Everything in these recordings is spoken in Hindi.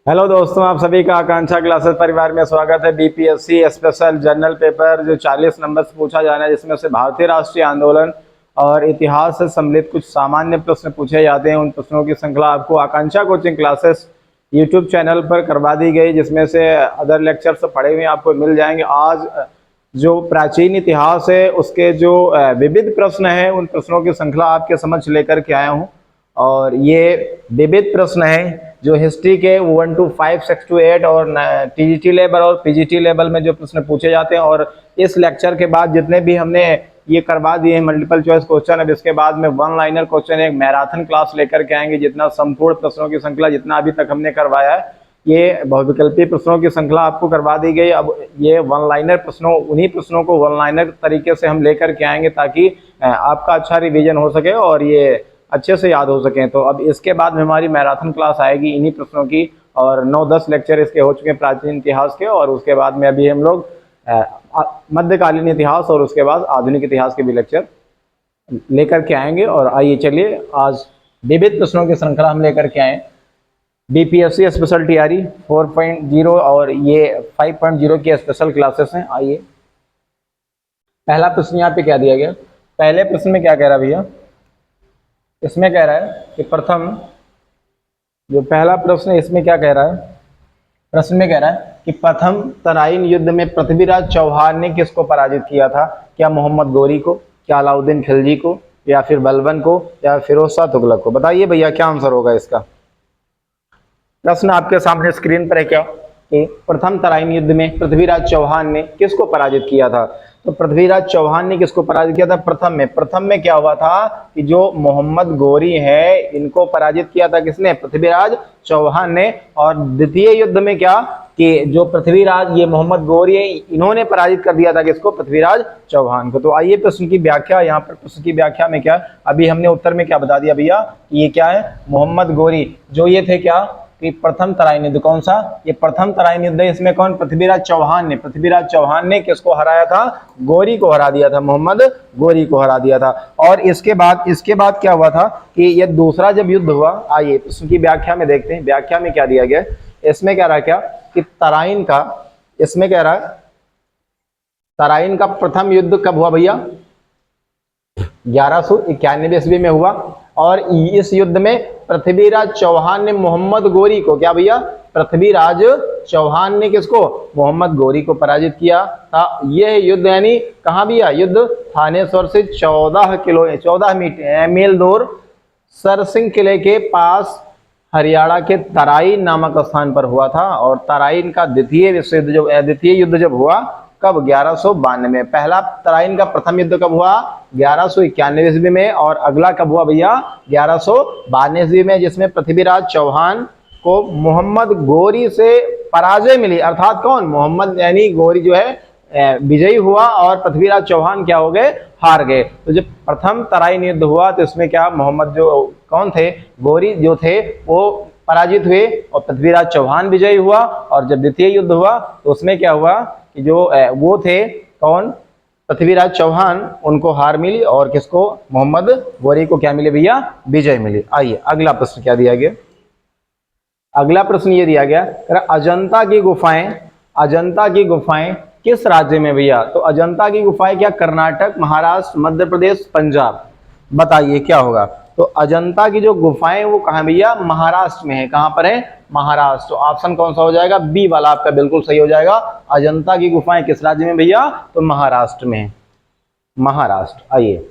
हेलो दोस्तों, आप सभी का आकांक्षा क्लासेस परिवार में स्वागत है। बीपीएससी स्पेशल जनरल पेपर जो 40 नंबर से पूछा जाना है, जिसमें से भारतीय राष्ट्रीय आंदोलन और इतिहास से सम्मिलित कुछ सामान्य प्रश्न पूछे जाते हैं। उन प्रश्नों की श्रृंखला आपको आकांक्षा कोचिंग क्लासेस यूट्यूब चैनल पर करवा दी गई, जिसमें से अदर लेक्चर्स पढ़े हुए आपको मिल जाएंगे। आज जो प्राचीन इतिहास है उसके जो विविध प्रश्न हैं, उन प्रश्नों की श्रृंखला आपके समक्ष लेकर के आया हूँ। और ये विविध प्रश्न है जो हिस्ट्री के 1 to 5, 6 to 8 और टीजीटी लेवल और पीजीटी लेवल में जो प्रश्न पूछे जाते हैं। और इस लेक्चर के बाद जितने भी हमने ये करवा दिए हैं मल्टीपल चॉइस क्वेश्चन, अब इसके बाद में वन लाइनर क्वेश्चन एक मैराथन क्लास लेकर के आएंगे। जितना संपूर्ण प्रश्नों की श्रृंखला जितना अभी तक हमने करवाया है, ये बहुविकल्पी प्रश्नों की श्रृंखला आपको करवा दी गई। अब ये वन लाइनर प्रश्नों, उन्हीं प्रश्नों को वन लाइनर तरीके से हम लेकर के आएंगे ताकि आपका अच्छा रिवीजन हो सके और ये अच्छे से याद हो सकें। तो अब इसके बाद में हमारी मैराथन क्लास आएगी इन्हीं प्रश्नों की, और 9-10 लेक्चर इसके हो चुके हैं प्राचीन इतिहास के। और उसके बाद में अभी हम लोग मध्यकालीन इतिहास और उसके बाद आधुनिक इतिहास के भी लेक्चर लेकर के आएंगे। और आइए चलिए, आज विविध प्रश्नों की श्रृंखला हम लेकर के आए। बीपीएससी स्पेशल टीआरई 4.0 और ये 5.0 की स्पेशल क्लासेस हैं। आइए, पहला प्रश्न यहाँ पे क्या दिया गया? पहले प्रश्न में क्या कह रहा है भैया? इसमें कह रहा है कि प्रथम, जो पहला प्रश्न है इसमें क्या कह रहा है? प्रश्न में कह रहा है कि प्रथम तराइन युद्ध में पृथ्वीराज चौहान ने किसको पराजित किया था? क्या मोहम्मद गोरी को, क्या अलाउद्दीन खिलजी को, या फिर बलबन को, या फिरोज शाह तुगलक को? बताइए भैया क्या आंसर होगा इसका। प्रश्न आपके सामने स्क्रीन पर है क्या कि प्रथम तराइन युद्ध में पृथ्वीराज चौहान ने किसको पराजित किया था? तो पृथ्वीराज चौहान ने किसको पराजित किया था? प्रथम में क्या हुआ था कि जो मोहम्मद गोरी है इनको पराजित किया था किसने? पृथ्वीराज चौहान ने। और द्वितीय युद्ध में क्या कि जो पृथ्वीराज, ये मोहम्मद गोरी है, इन्होंने पराजित कर दिया था किसको? पृथ्वीराज चौहान को। तो आइए प्रश्न की व्याख्या, यहाँ पर प्रश्न की व्याख्या में क्या, अभी हमने उत्तर में क्या बता दिया भैया कि ये क्या है? मोहम्मद गोरी, जो ये थे क्या कि प्रथम तराइन युद्ध। कौन सा? ये प्रथम तराइन युद्ध है। इसमें कौन? पृथ्वीराज चौहान ने किसको हराया था? गोरी को हरा दिया था, मोहम्मद गोरी को हरा दिया था। और इसके बाद क्या हुआ था कि ये दूसरा जब युद्ध हुआ, आइए प्रश्न की व्याख्या में देखते हैं। व्याख्या में क्या दिया गया? इसमें कह रहा है क्या कि तराइन का, इसमें कह रहा है तराइन का प्रथम युद्ध कब हुआ भैया? 1191 ईस्वी में हुआ। और इस युद्ध में पृथ्वीराज चौहान ने मोहम्मद गोरी को, क्या भैया? पृथ्वीराज चौहान ने किसको? मोहम्मद गोरी को पराजित किया था। यह युद्ध यानी कहाँ भैया? युद्ध थानेश्वर से 14 मील दूर सरसिंह किले के पास हरियाणा के तराइन नामक स्थान पर हुआ था। और तराइन का द्वितीय युद्ध जब हुआ कब? 1192 में। पहला तराइन का प्रथम युद्ध कब हुआ? 1191 ईस्वी में। और अगला कब हुआ भैया? 1192 ईस्वी में, जिसमें पृथ्वीराज चौहान को मोहम्मद गोरी से पराजय मिली। अर्थात कौन? मोहम्मद यानी गोरी जो है विजयी हुआ और पृथ्वीराज चौहान क्या हो गए? हार गए। तो जब प्रथम तराइन युद्ध हुआ तो इसमें क्या मोहम्मद जो कौन थे? गोरी जो थे वो पराजित हुए और पृथ्वीराज चौहान विजयी हुआ। और जब द्वितीय युद्ध हुआ तो उसमें क्या हुआ कि जो वो थे कौन? पृथ्वीराज चौहान, उनको हार मिली और किसको? मोहम्मद गोरी को क्या मिले भैया? विजय मिली। आइए अगला प्रश्न क्या दिया गया? अगला प्रश्न ये दिया गया, अजंता की गुफाएं किस राज्य में भैया? तो अजंता की गुफाएं क्या कर्नाटक, महाराष्ट्र, मध्य प्रदेश, पंजाब? बताइए क्या होगा। तो अजंता की जो गुफाएं वो कहाँ भैया? महाराष्ट्र में है। कहाँ पर है? महाराष्ट्र। तो ऑप्शन कौन सा हो जाएगा? बी वाला आपका बिल्कुल सही हो जाएगा। अजंता की गुफाएं किस राज्य में भैया? तो महाराष्ट्र में है। महाराष्ट्र। आइए,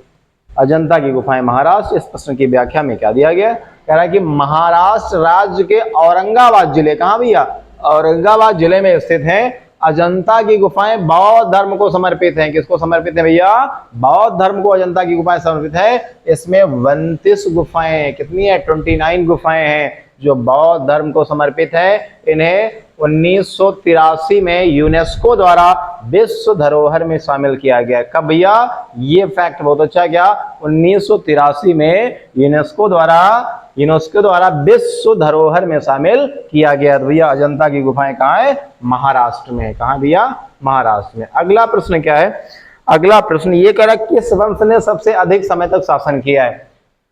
अजंता की गुफाएं महाराष्ट्र। इस प्रश्न की व्याख्या में क्या दिया गया? कह रहा है कि महाराष्ट्र राज्य के औरंगाबाद जिले, कहाँ भैया? औरंगाबाद जिले में स्थित है। अजंता की गुफाएं बौद्ध धर्म को समर्पित हैं। किसको समर्पित है भैया? बौद्ध धर्म को अजंता की गुफाएं समर्पित है। इसमें 29 गुफाएं, कितनी है? 29 गुफाएं हैं जो बौद्ध धर्म को समर्पित है। इन्हें 1983 में यूनेस्को द्वारा विश्व धरोहर में शामिल किया गया। कब भैया? ये फैक्ट बहुत अच्छा क्या? 1983 में यूनेस्को द्वारा विश्व धरोहर में शामिल किया गया। तो भैया अजंता की गुफाएं कहाँ है? महाराष्ट्र में। कहाँ भैया? महाराष्ट्र में। अगला प्रश्न क्या है? अगला प्रश्न ये कह रहा है किस वंश ने सबसे अधिक समय तक शासन किया है?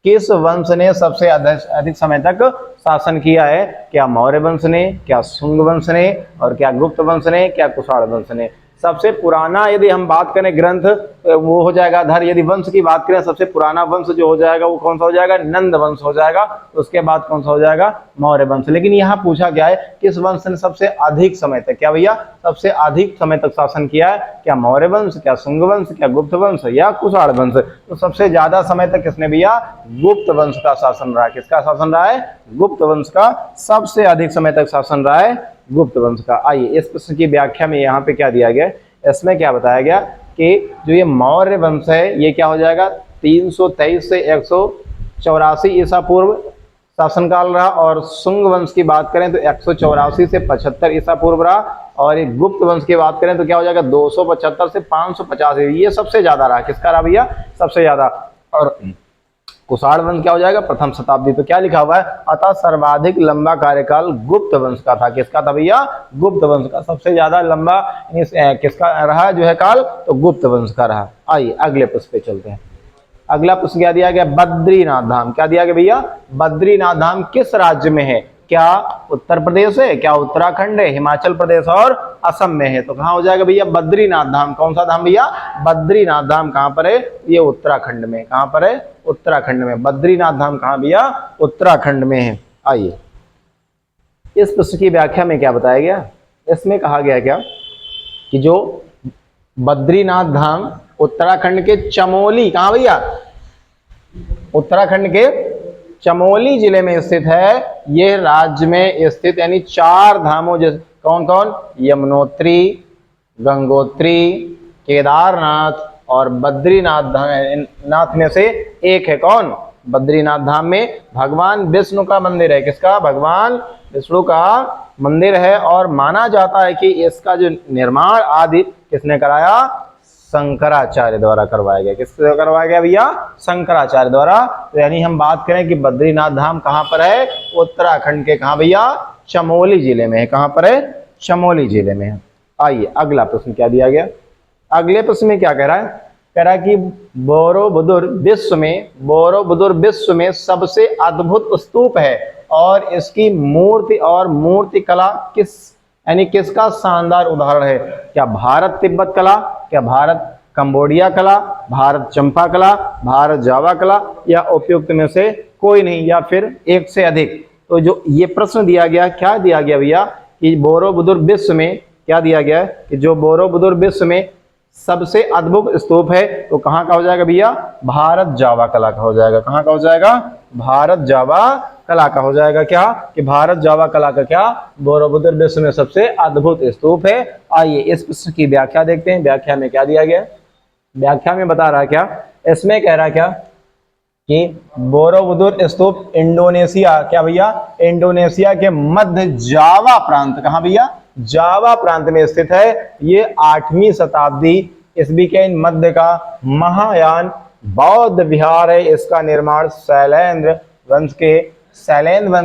किस वंश ने सबसे अधिक समय तक शासन किया है? क्या मौर्य वंश ने, क्या शुंग वंश ने, और क्या गुप्त वंश ने, क्या कुषाण वंश ने? सबसे पुराना यदि हम बात करें ग्रंथ, वो हो जाएगा धर। यदि वंश की बात करें, सबसे पुराना वंश जो हो जाएगा वो कौन सा हो जाएगा? नंद वंश हो जाएगा। उसके बाद कौन सा हो जाएगा? मौर्य वंश। लेकिन यहाँ पूछा क्या है, किस वंश ने सबसे अधिक समय तक, क्या भैया, सबसे अधिक समय तक शासन किया है? क्या मौर्य वंश, क्या शुंग वंश, क्या गुप्त वंश, या कुषाण वंश? तो सबसे ज्यादा समय तक किसने भैया? गुप्त वंश का शासन रहा है। किसका शासन रहा है? गुप्त वंश का सबसे अधिक समय तक शासन रहा है, गुप्त वंश का। आइए इस प्रश्न की व्याख्या में यहाँ पे क्या दिया गया, इसमें क्या बताया गया कि जो ये मौर्य वंश है ये क्या हो जाएगा? 323 से 184 ईसा पूर्व शासनकाल रहा, और शुंग वंश की बात करें तो 184 से 75 ईसा पूर्व रहा, और ये गुप्त वंश की बात करें तो क्या हो जाएगा? 275 से 550। ये सबसे ज्यादा रहा। किसका रहा भैया? सबसे ज्यादा। और कुषाण वंश क्या हो जाएगा? प्रथम शताब्दी। तो क्या लिखा हुआ है? अतः सर्वाधिक लंबा कार्यकाल गुप्त वंश का था। किसका था भैया? गुप्त वंश का। सबसे ज्यादा लंबा किसका रहा जो है काल? तो गुप्त वंश का रहा। आइए अगले प्रश्न पे चलते हैं। अगला प्रश्न क्या दिया गया? बद्रीनाथ धाम। क्या दिया गया भैया? बद्रीनाथ धाम किस राज्य में है? क्या उत्तर प्रदेश है, क्या उत्तराखंड है, हिमाचल प्रदेश और असम में है? तो कहाँ हो जाएगा भैया? बद्रीनाथ धाम। कौन सा धाम भैया? बद्रीनाथ धाम कहाँ पर है? ये उत्तराखंड में। कहाँ पर है? उत्तराखंड में। बद्रीनाथ धाम कहाँ भैया? उत्तराखंड में है। आइए इस प्रश्न की व्याख्या में क्या बताया गया? इसमें कहा गया क्या कि जो बद्रीनाथ धाम उत्तराखंड के चमोली, कहाँ भैया? उत्तराखंड के चमोली जिले में स्थित है। ये राज्य में स्थित यानी 4 धामों जैसे कौन कौन? यमुनोत्री, गंगोत्री, केदारनाथ और बद्रीनाथ नाथ में से एक है। कौन? बद्रीनाथ धाम में भगवान विष्णु का मंदिर है। किसका? भगवान विष्णु का मंदिर है, और माना जाता है कि इसका जो निर्माण आदि किसने कराया? शंकराचार्य द्वारा करवाया गया। किससे करवाया गया भैया? शंकराचार्य द्वारा। तो यानी हम बात करें कि बद्रीनाथ धाम कहाँ पर है? उत्तराखंड के कहाँ भैया? चमोली जिले में है। कहाँ पर है? चमोली जिले में है। आइए अगला प्रश्न क्या दिया गया? अगले प्रश्न में क्या कह रहा है? कह रहा है कि बोरोबुदुर विश्व में सबसे अद्भुत स्तूप है, और इसकी मूर्ति और मूर्ति कला यानी किसका शानदार उदाहरण है? क्या भारत तिब्बत कला, क्या भारत कंबोडिया कला, भारत चंपा कला, भारत जावा कला, या उपयुक्त में से कोई नहीं, या फिर एक से अधिक? तो जो ये प्रश्न दिया गया, क्या दिया गया भैया कि बोरोबुदुर विश्व में, क्या दिया गया कि जो बोरोबुदुर विश्व में सबसे अद्भुत स्तूप है, तो कहाँ का हो जाएगा भैया? भारत जावा कला का हो जाएगा। कहाँ का हो जाएगा? भारत जावा कला का हो जाएगा। क्या कि भारत जावा कला का क्या? बोरोबुदुर विश्व में सबसे अद्भुत स्तूप है। आइए इस प्रश्न की व्याख्या देखते हैं। व्याख्या में क्या दिया गया? व्याख्या में बता रहा क्या? इसमें कह रहा क्या कि बोरोबुदुर स्तूप इंडोनेशिया, क्या भैया? इंडोनेशिया के मध्य जावा प्रांत, कहाँ भैया? जावा प्रांत में स्थित है। ये 8वीं शताब्दी ईस्वी के मध्य का महायान बौद्ध विहार है। इसका निर्माण शैलेंद्र वंश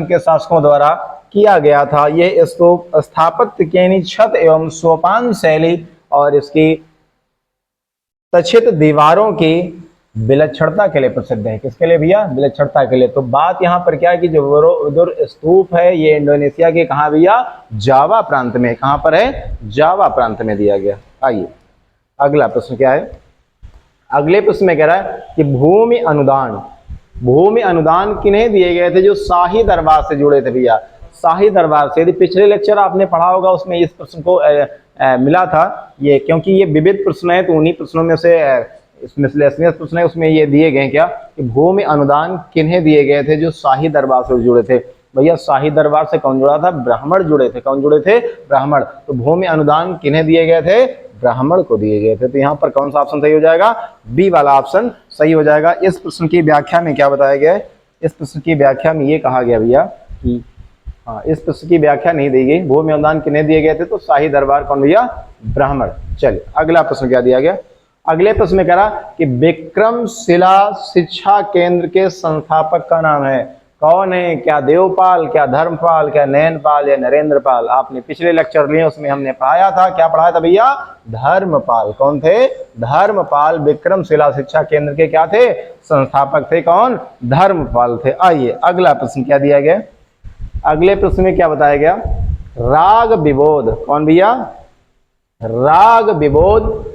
के शासकों द्वारा किया गया था। ये स्तूप स्थापत्य के छत एवं सोपान शैली और इसकी तछित दीवारों की विलक्षणता के लिए प्रसिद्ध है। किसके लिए भैया? विलक्षणता के लिए। तो बात यहाँ पर क्या है कि जो बोरोबुदुर स्तूप है ये इंडोनेशिया के कहाँ भैया? जावा प्रांत में। कहाँ पर है? जावा प्रांत में दिया गया। आइए अगला प्रश्न क्या है? अगले प्रश्न में कह रहा है कि भूमि अनुदान किन्हें दिए गए थे जो शाही दरबार से जुड़े थे भैया? शाही दरबार से। यदि पिछले लेक्चर आपने पढ़ा होगा उसमें इस प्रश्न को मिला था ये, क्योंकि ये विविध प्रश्न है तो उन्हीं प्रश्नों में से मिसलेनियस प्रश्न है, उसमें ये दिए गए क्या कि भूमि अनुदान किन्हें दिए गए थे जो शाही दरबार से जुड़े थे? भैया शाही दरबार से कौन जुड़ा था? ब्राह्मण जुड़े थे। कौन जुड़े थे? ब्राह्मण। तो भूमि अनुदान किन्हें दिए गए थे? ब्राह्मण को दिए गए थे। तो यहाँ पर कौन सा ऑप्शन सही हो जाएगा? बी वाला ऑप्शन सही हो जाएगा। इस प्रश्न की व्याख्या में क्या बताया गया है? इस प्रश्न की व्याख्या में ये कहा गया भैया कि हाँ, इस प्रश्न की व्याख्या नहीं दी गई। भूमि अनुदान किन्हें दिए गए थे? तो शाही दरबार कौन भैया? ब्राह्मण। चलिए अगला प्रश्न क्या दिया गया? अगले प्रश्न में कह रहा कि विक्रमशिला शिक्षा केंद्र के संस्थापक का नाम है। कौन है? क्या देवपाल, क्या धर्मपाल, क्या नयनपाल या नरेंद्रपाल? आपने पिछले लेक्चर लिए उसमें हमने पढ़ाया था, क्या पढ़ाया था भैया? धर्मपाल। कौन थे? धर्मपाल विक्रमशिला शिक्षा केंद्र के क्या थे? संस्थापक थे। कौन? धर्मपाल थे। आइए अगला प्रश्न क्या दिया गया? अगले प्रश्न में क्या बताया गया? राग विबोध। कौन भैया? राग विबोध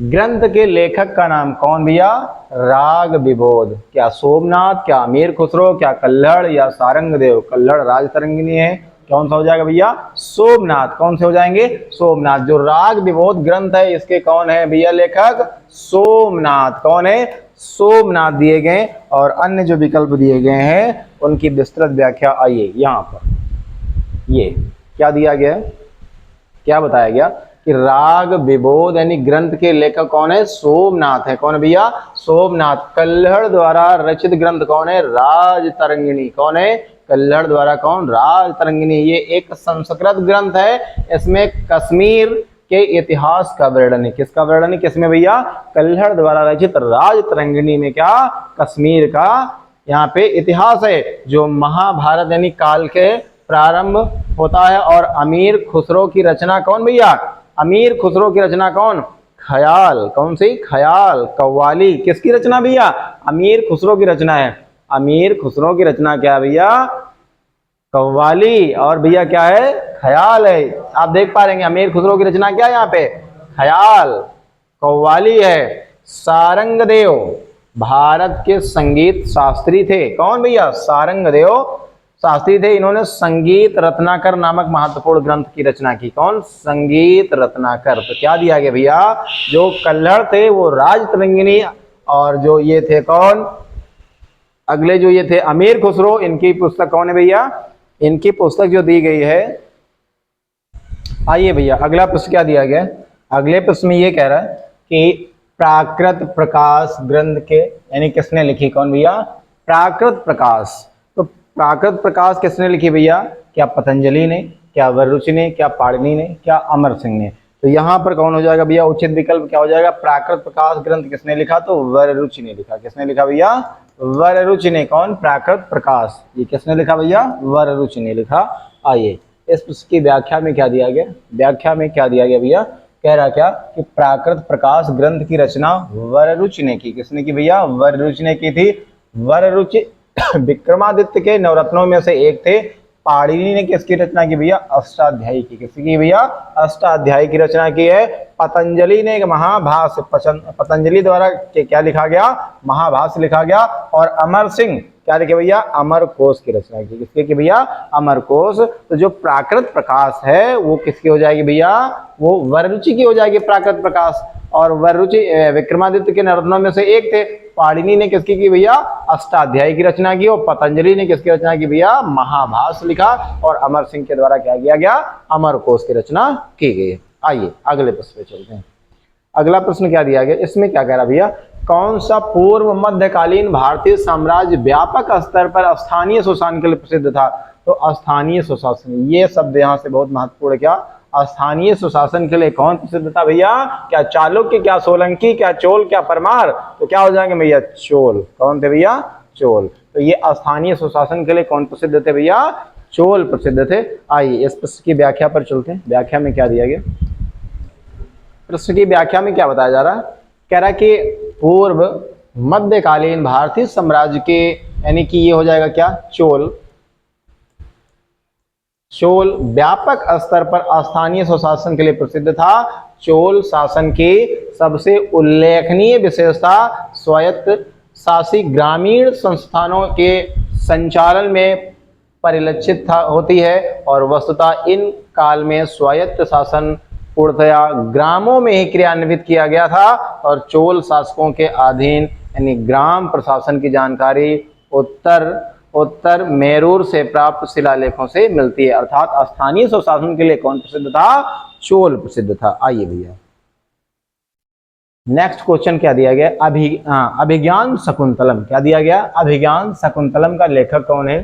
ग्रंथ के लेखक का नाम कौन भैया? राग विबोध। क्या सोमनाथ, क्या अमीर खुसरो, क्या कल्हड़ या सारंगदेव? कल्हड़ राजतरंगिणी है, कौन सा हो जाएगा भैया? सोमनाथ। कौन से हो जाएंगे? सोमनाथ। जो राग विबोध ग्रंथ है इसके कौन है भैया लेखक? सोमनाथ। कौन है? सोमनाथ दिए गए। और अन्य जो विकल्प दिए गए हैं उनकी विस्तृत व्याख्या आइए यहाँ पर। ये क्या दिया गया? क्या बताया गया कि राग विबोध यानी ग्रंथ के लेखक कौन है? सोमनाथ है। कौन है भैया? सोमनाथ। कल्हड़ द्वारा रचित ग्रंथ कौन है? राजतरंगिणी। कौन है? कल्हड़ द्वारा कौन? राजतरंगिणी। ये एक संस्कृत ग्रंथ है, इसमें कश्मीर के इतिहास का वर्णन है। किसका वर्णन है? किसमें भैया? कल्हड़ द्वारा रचित राजतरंगिणी में क्या? कश्मीर का यहाँ पे इतिहास है, जो महाभारत यानी काल के प्रारंभ होता है। और अमीर खुसरो की रचना कौन भैया? अमीर खुसरो की रचना कौन? ख्याल। कौन सी? ख्याल। कव्वाली किसकी रचना भैया? अमीर खुसरो की रचना है। अमीर खुसरो की रचना क्या है भैया? कव्वाली। और भैया क्या है? ख्याल है। आप देख पा रहे अमीर खुसरो की रचना क्या है यहाँ पे? ख्याल। कव्वाली है। सारंगदेव भारत के संगीत शास्त्री थे। कौन भैया? सारंगदेव शास्त्री थे। इन्होंने संगीत रत्नाकर नामक महत्वपूर्ण ग्रंथ की रचना की। कौन? संगीत रत्नाकर। तो क्या दिया गया भैया? जो कल्हड़ थे वो राजतरंगिणी, और जो ये थे कौन? अगले जो ये थे अमीर खुसरो, इनकी पुस्तक कौन है भैया? इनकी पुस्तक जो दी गई है। आइए भैया अगला प्रश्न क्या दिया गया? अगले प्रश्न में ये कह रहा है कि प्राकृत प्रकाश ग्रंथ के यानी किसने लिखी? कौन भैया? प्राकृत प्रकाश। तो प्राकृत प्रकाश किसने लिखी भैया? क्या पतंजलि ने, क्या वररुचि ने, क्या पाणिनि ने, क्या अमर सिंह ने? तो यहाँ पर कौन हो जाएगा भैया? उचित विकल्प क्या हो जाएगा? प्राकृत प्रकाश ग्रंथ किसने लिखा? तो वररुचि ने लिखा। किसने लिखा भैया? वररुचि ने। कौन? प्राकृत प्रकाश। ये किसने लिखा भैया? वररुचि ने लिखा। आइए इस पुस्तक की व्याख्या में क्या दिया गया? व्याख्या में क्या दिया गया भैया? कह रहा क्या कि प्राकृत प्रकाश ग्रंथ की रचना वररुचि ने की। किसने की भैया? वररुचि ने की थी। वररुचि विक्रमादित्य के नवरत्नों में से एक थे। पाणिनि ने किसकी रचना की भैया? अष्टाध्यायी की। किसकी की भैया? अष्टाध्यायी की रचना की है। पतंजलि ने एक महाभाष्य, पतंजलि द्वारा क्या लिखा गया? महाभाष्य लिखा गया। और अमर सिंह क्या लिखे भैया? अमर कोश की रचना की। किसके की भैया? अमर कोश। तो जो प्राकृत प्रकाश है वो किसकी हो जाएगी भैया? वो वररुचि की हो जाएगी प्राकृत प्रकाश। और वररुचि विक्रमादित्य के नवरत्नों में से एक थे। पाणिनि ने किसकी की भैया? अष्टाध्यायी की रचना की। और पतंजलि ने किसकी रचना की भैया? महाभाष्य लिखा। और अमर सिंह के द्वारा क्या किया गया? अमर कोश की रचना की गई। आइए अगले प्रश्न पे चलते हैं। अगला प्रश्न क्या दिया गया? इसमें क्या कह रहा भैया? कौन सा पूर्व मध्यकालीन भारतीय साम्राज्य व्यापक स्तर पर स्थानीय सुशासन के लिए प्रसिद्ध था? तो स्थानीय सुशासन, ये शब्द यहाँ से बहुत महत्वपूर्ण। क्या? स्थानीय सुशासन के लिए कौन प्रसिद्ध था भैया? क्या चालुक्य, क्या सोलंकी, क्या चोल, क्या परमार? तो क्या हो जाएंगे भैया? चोल। कौन थे भैया? चोल। तो ये स्थानीय सुशासन के लिए कौन प्रसिद्ध थे भैया? चोल प्रसिद्ध थे। आइए इस प्रश्न की व्याख्या पर चलते हैं। व्याख्या में क्या दिया गया? प्रश्न की व्याख्या में क्या बताया जा रहा है? कह रहा है कि पूर्व मध्यकालीन भारतीय साम्राज्य के यानी कि ये हो जाएगा क्या? चोल। चोल व्यापक स्तर पर स्थानीय सुशासन के लिए प्रसिद्ध था। चोल शासन की सबसे उल्लेखनीय विशेषता स्वायत्त शासी ग्रामीण संस्थानों के संचालन में परिलक्षित होती है। और वस्तुतः इन काल में स्वायत्त शासन पूर्णतया ग्रामों में ही क्रियान्वित किया गया था। और चोल शासकों के अधीन यानी ग्राम प्रशासन की जानकारी उत्तर मेरूर से प्राप्त शिलालेखों से मिलती है। अर्थात स्थानीय सुशासन के लिए कौन प्रसिद्ध था? चोल प्रसिद्ध था। आइए भैया नेक्स्ट क्वेश्चन क्या दिया गया? अभिज्ञान शकुंतलम। क्या दिया गया? अभिज्ञान शकुंतलम का लेखक कौन है?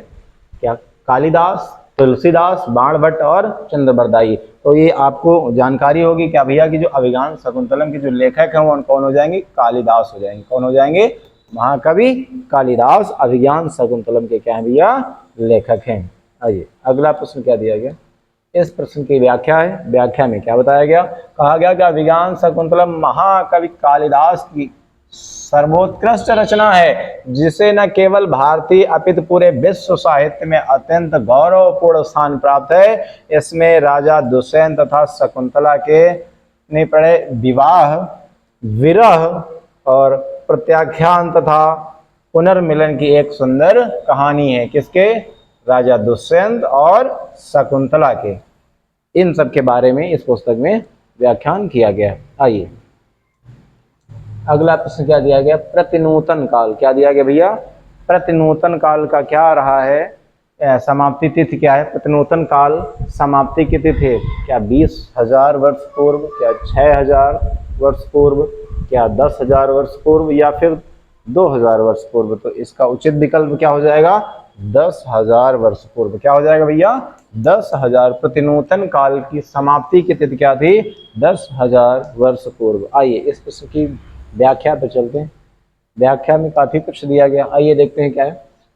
क्या? कालिदास, तुलसीदास, बाणभट्ट और चंद्रबरदाई। तो ये आपको जानकारी होगी क्या भैया कि जो अभिज्ञान शकुंतलम के जो लेखक हैं वो कौन हो जाएंगे? कालिदास हो जाएंगे। कौन हो जाएंगे? महाकवि कालिदास अभिज्ञान शकुंतलम के क्या है भैया, लेखक हैं। आइए अगला प्रश्न क्या दिया गया, इस प्रश्न की व्याख्या है। व्याख्या में क्या बताया गया, कहा गया कि अभिज्ञान शकुंतलम महाकवि कालिदास की सर्वोत्कृष्ट रचना है, जिसे न केवल भारतीय अपितु पूरे विश्व साहित्य में अत्यंत गौरवपूर्ण स्थान प्राप्त है। इसमें राजा दुष्यंत तथा शकुंतला के ने पड़े विवाह, विरह और प्रत्याख्यान तथा पुनर्मिलन की एक सुंदर कहानी है। किसके, राजा दुष्यंत और शकुंतला के। इन सब के बारे में इस पुस्तक में व्याख्यान किया गया। आइए अगला प्रश्न क्या दिया गया, प्रतिनूतन काल। क्या दिया गया भैया, प्रतिनूतन काल का क्या रहा है, समाप्ति तिथि क्या है। प्रतिनूतन काल समाप्ति की तिथि क्या 20,000 वर्ष पूर्व, क्या 6,000 वर्ष पूर्व, क्या 10,000 वर्ष पूर्व या फिर 2,000 वर्ष पूर्व। तो इसका उचित विकल्प क्या हो जाएगा, 10,000 वर्ष पूर्व। क्या हो जाएगा भैया, 10,000। प्रतिनूतन काल की समाप्ति की तिथि क्या थी, 10,000 वर्ष पूर्व। आइए इस प्रश्न की व्याख्या पे चलते हैं। व्याख्या में काफी कुछ दिया गया। आइए देखते हैं क्या है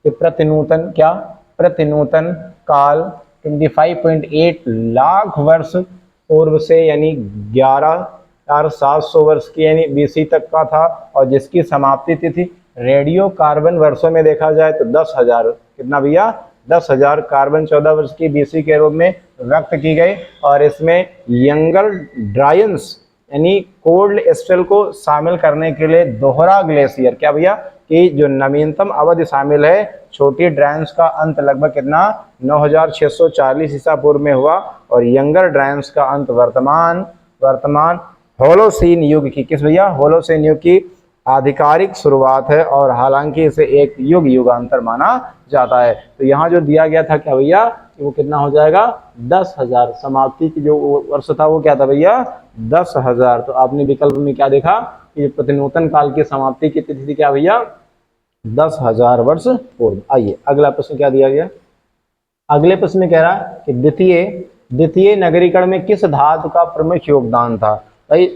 कि प्रतिनूतन क्या, प्रतिनूतन काल 25.8 लाख वर्ष पूर्व से यानी 11,700 वर्ष की यानी BC तक का था, और जिसकी समाप्ति तिथि रेडियो कार्बन वर्षों में देखा जाए तो 10,000, कितना भैया, 10,000 कार्बन 14 वर्ष की BC के रूप में व्यक्त की गई। और इसमें यंगर ड्रायंस यानी कोल्ड स्पेल को शामिल करने के लिए दोहरा ग्लेशियर, क्या भैया, कि जो नवीनतम अवधि शामिल है, छोटी ड्रायंस का अंत लगभग कितना 9,640 ईसा पूर्व में हुआ, और यंगर ड्रायंस का अंत वर्तमान होलोसीन युग की, किस भैया, होलोसीन युग की आधिकारिक शुरुआत है। और हालांकि इसे एक युगांतर माना जाता है। तो यहाँ जो दिया गया था क्या भैया, वो कितना हो जाएगा, 10,000। समाप्ति की जो वर्ष था वो क्या था भैया, 10,000। तो आपने विकल्प में क्या देखा कि प्रतिनूतन काल की समाप्ति की तिथि थी क्या भैया, 10,000 वर्ष पूर्व। आइए अगला प्रश्न क्या दिया गया, अगले प्रश्न में कह रहा है कि द्वितीय नगरीकरण में किस धातु का प्रमुख योगदान था। भाई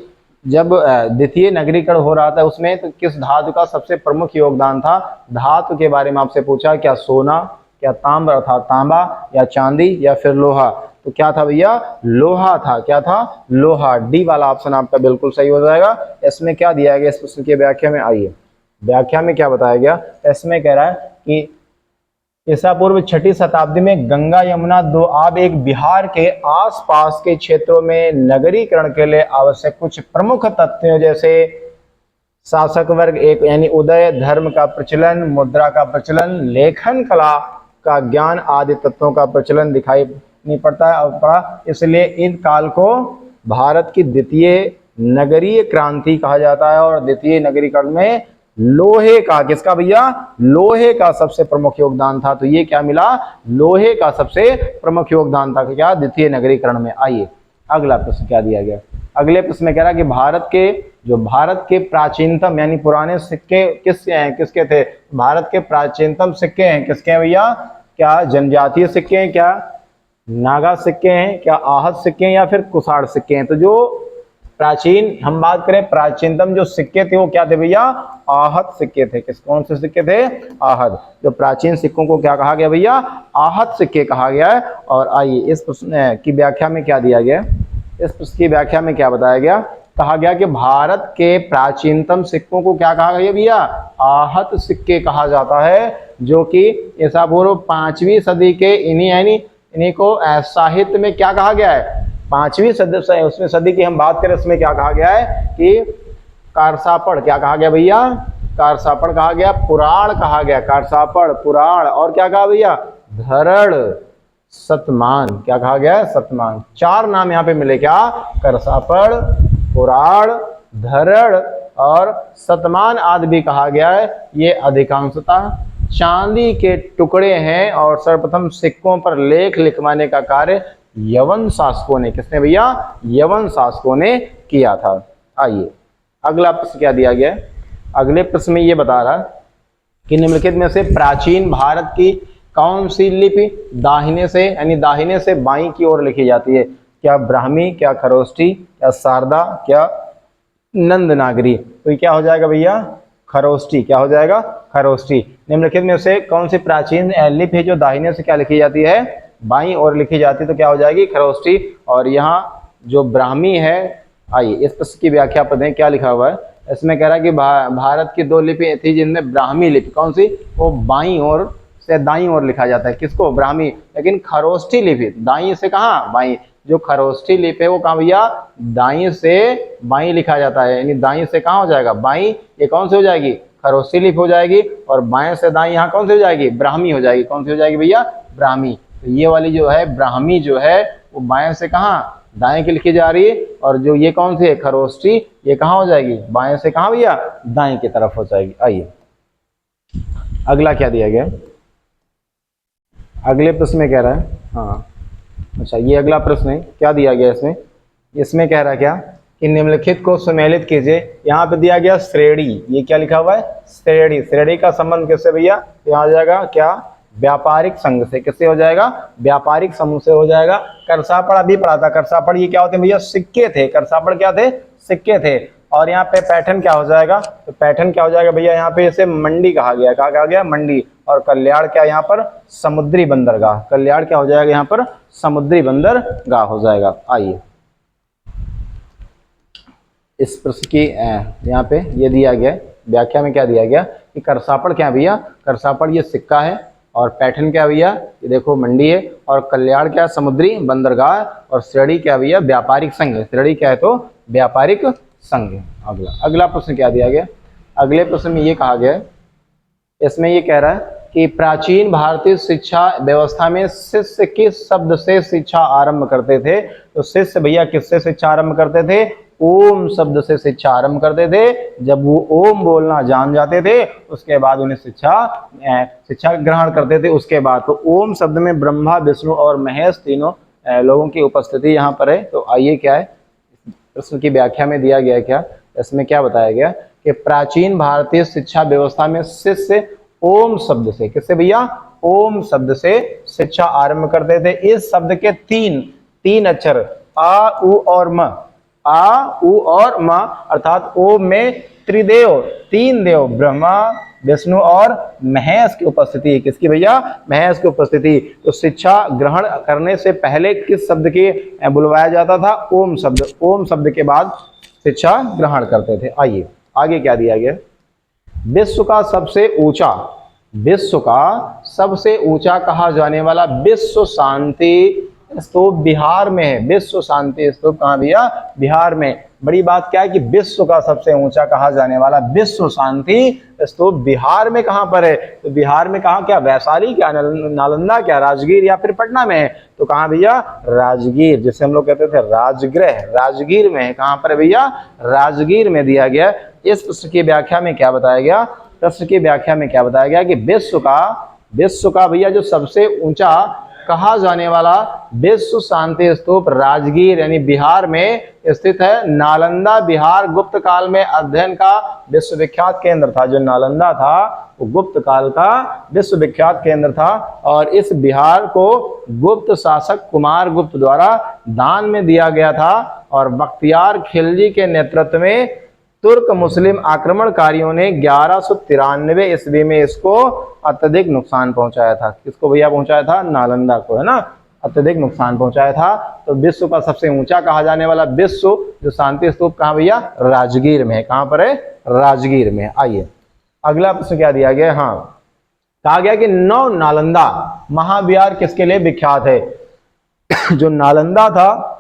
जब द्वितीय नगरीकरण हो रहा था उसमें तो किस धातु का सबसे प्रमुख योगदान था। धातु के बारे में आपसे पूछा, क्या सोना, क्या ताम्र अर्थात तांबा, या चांदी, या फिर लोहा। तो क्या था भैया, लोहा था। क्या था, लोहा। डी वाला ऑप्शन आपका बिल्कुल सही हो जाएगा। इसमें क्या दिया गया इस प्रश्न की व्याख्या में, आइए व्याख्या में क्या बताया गया। इसमें कह रहा है कि ईसा पूर्व 6ठी शताब्दी में गंगा यमुना दो आब एक बिहार के आसपास के क्षेत्रों में नगरीकरण के लिए आवश्यक कुछ प्रमुख तथ्यों जैसे शासक वर्ग एक यानी उदय, धर्म का प्रचलन, मुद्रा का प्रचलन, लेखन कला का ज्ञान आदि तत्वों का प्रचलन दिखाई नहीं पड़ता है और पड़ा। इसलिए इन काल को भारत की द्वितीय नगरीय क्रांति कहा जाता है। और द्वितीय नगरीकरण में लोहे का, किसका भैया, लोहे का सबसे प्रमुख योगदान था। तो ये क्या मिला, लोहे का सबसे प्रमुख योगदान था क्या, द्वितीय नगरीकरण में। आइए अगला प्रश्न क्या दिया गया, अगले प्रश्न में कह रहा है कि भारत के प्राचीनतम यानी पुराने सिक्के किसके थे। भारत के प्राचीनतम सिक्के हैं किसके हैं भैया, क्या जनजातीय सिक्के हैं, क्या नागा सिक्के हैं, क्या आहत सिक्के हैं, या फिर कुषाण सिक्के हैं। तो जो प्राचीन हम बात करें प्राचीनतम जो सिक्के थे वो क्या थे भैया, आहत सिक्के थे। कौन से सिक्के थे, आहत। जो प्राचीन सिक्कों को क्या कहा गया भैया, आहत सिक्के कहा गया है। और आइए इस प्रश्न की व्याख्या में क्या दिया गया, इस प्रश्न की व्याख्या में क्या बताया गया, कहा गया कि भारत के प्राचीनतम सिक्कों को क्या कहा गया भैया, आहत सिक्के कहा जाता है, जो कि ईसा पूर्व 5वीं सदी के इन्हीं को साहित्य में क्या कहा गया है, 5वीं सदी, उसमें सदी की हम बात करें उसमें क्या कहा गया है कि कारसापड़, क्या कहा गया भैया, कारसापड़ कहा गया, पुराण कहा गया, कारसापड़, पुराण, और क्या कहा भैया, धरड़, सतमान, क्या कहा गया है, सतमान। 4 नाम यहाँ पे मिले, क्या, करसापड़, पुराण, धरड़ और सतमान आदि भी कहा गया है। ये अधिकांशतः चांदी के टुकड़े हैं। और सर्वप्रथम सिक्कों पर लेख लिखवाने का कार्य यवन शासकों ने, किसने भैया, यवन शासकों ने किया था। आइए अगला प्रश्न क्या दिया गया है, अगले प्रश्न में ये बता रहा कि निम्नलिखित में से प्राचीन भारत की कौन सी लिपि दाहिने से यानी दाहिने से बाईं की ओर लिखी जाती है। क्या ब्राह्मी, क्या खरोष्ठी, क्या शारदा, क्या नंदनागरी। तो ये क्या हो जाएगा भैया, खरोष्टी, क्या हो जाएगा? खरोष्टी। निम्नलिखित में से कौन सी प्राचीन लिपि है जो दाहिने से क्या लिखी जाती है? बाईं ओर लिखी जाती है, तो क्या हो जाएगी? खरोष्टी। और यहाँ जो ब्राह्मी है, आइए इस प्रश्न की व्याख्या पढ़ें क्या लिखा हुआ है। इसमें कह रहा है कि भारत की 2 लिपि थी जिनमें ब्राह्मी लिपि, कौन सी? वो बाईं ओर से दाईं ओर लिखा जाता है, किसको? ब्राह्मी। लेकिन खरोष्ठी लिपि दाईं से कहाँ? बाईं। जो खरोष्ठी लिपि है वो कहाँ भैया? दाईं से बाईं लिखा जाता है, यानी दाईं से कहाँ हो जाएगा? बाईं। ये कौन सी हो जाएगी? खरोष्ठी लिपि हो जाएगी। और बाएं से दाईं यहाँ कौन सी हो जाएगी? ब्राह्मी हो जाएगी। कौन सी हो जाएगी भैया? ब्राह्मी। तो ये वाली जो है ब्राह्मी जो है वो बाएं से कहाँ? दाएं की लिखी जा रही है। और जो ये कौन सी है? खरोष्ठी, ये कहाँ हो जाएगी? बाएं से कहाँ भैया? दाएं की तरफ हो जाएगी। आइए अगला क्या दिया गया? अगले प्रश्न में कह रहा है, हाँ अच्छा ये अगला प्रश्न है, क्या दिया गया इसमें? इसमें कह रहा है क्या कि निम्नलिखित को सुमेलित कीजिए। यहाँ पे दिया गया श्रेणी, ये क्या लिखा हुआ है? श्रेणी। श्रेणी का संबंध किससे भैया? यहाँ आ जाएगा क्या? व्यापारिक संघ से। किससे हो जाएगा? व्यापारिक समूह से हो जाएगा। करसापड़ अभी पढ़ा था। करसापड़ ये क्या होते हैं भैया? सिक्के थे। करसापड़ क्या थे? सिक्के थे। और यहाँ पे पैठन क्या हो जाएगा? तो पैठन क्या हो जाएगा भैया? यहाँ पे इसे मंडी कहा गया। कहा कहा गया? मंडी। और कल्याण क्या? यहाँ पर समुद्री बंदरगाह। कल्याण क्या हो जाएगा? यहाँ पर समुद्री बंदरगाह हो जाएगा। आइए इस प्रश्न की यहाँ पे ये दिया गया व्याख्या में क्या दिया गया कि करसापड़ क्या भैया? करसापड़ ये सिक्का है। और पैठन क्या भैया? ये देखो मंडी है। और कल्याण क्या? समुद्री बंदरगाह। और श्रेणी क्या भैया? व्यापारिक संघ है। श्रेणी क्या है? तो व्यापारिक संघ है। अगला प्रश्न क्या दिया गया? अगले प्रश्न में ये कहा गया, इसमें ये कह रहा है कि प्राचीन भारतीय शिक्षा व्यवस्था में शिष्य किस शब्द से शिक्षा आरंभ करते थे? तो शिष्य भैया किससे शिक्षा आरंभ करते थे? ओम शब्द से शिक्षा आरंभ करते थे। जब वो ओम बोलना जान जाते थे उसके बाद उन्हें शिक्षा ग्रहण करते थे। उसके बाद तो ओम शब्द में ब्रह्मा, विष्णु और महेश तीनों लोगों की उपस्थिति यहाँ पर है। तो आइए क्या है प्रश्न की व्याख्या में दिया गया, क्या इसमें क्या बताया गया कि प्राचीन भारतीय शिक्षा व्यवस्था में शिष्य ओम शब्द से, किससे भैया? ओम शब्द से शिक्षा आरंभ करते थे। इस शब्द के तीन अक्षर आ, उ और म, आ, उ और म अर्थात ओम में त्रिदेव, 3 देव ब्रह्मा, विष्णु और महेश की उपस्थिति। किसकी भैया? महेश की उपस्थिति। तो शिक्षा ग्रहण करने से पहले किस शब्द के बुलवाया जाता था? ओम शब्द। ओम शब्द के बाद शिक्षा ग्रहण करते थे। आइए आगे क्या दिया गया? विश्व का सबसे ऊंचा कहा जाने वाला विश्व शांति स्तूप बिहार में है। विश्व शांति स्तूप कहाँ भैया? बिहार में। बड़ी बात क्या है कि विश्व का सबसे ऊंचा कहा जाने वाला विश्व शांति स्तूप बिहार में कहाँ पर है? तो बिहार में कहाँ? क्या वैशाली, क्या नालंदा, क्या राजगीर या फिर पटना में है? तो कहाँ भैया? राजगीर, जिसे हम लोग कहते थे राजगृह, राजगीर में है। कहाँ पर है भैया? राजगीर में दिया गया। इस प्रश्न की व्याख्या में क्या बताया गया? प्रश्न की व्याख्या में क्या बताया गया कि विश्व का भैया जो सबसे ऊंचा कहा जाने वाला विश्व शांति स्तूप राजगीर यानी बिहार में स्थित है। नालंदा बिहार गुप्त काल में अध्ययन का विश्वविख्यात केंद्र था। जो नालंदा था वो गुप्त काल का विश्वविख्यात केंद्र था। और इस बिहार को गुप्त शासक कुमार गुप्त द्वारा दान में दिया गया था। और बख्तियार खिलजी के नेतृत्व में तुर्क मुस्लिम आक्रमणकारियों ने 1193 ईस्वी में इसको अत्यधिक नुकसान पहुंचाया था। किसको भैया पहुंचाया था? नालंदा को, है ना, अत्यधिक नुकसान पहुंचाया था। तो विश्व का सबसे ऊंचा कहा जाने वाला विश्व जो शांति स्तूप कहाँ भैया? राजगीर में है। कहाँ पर है? राजगीर में। आइए अगला प्रश्न क्या दिया गया? हाँ कहा गया कि नौ नालंदा महाविहार किसके लिए विख्यात है? जो नालंदा था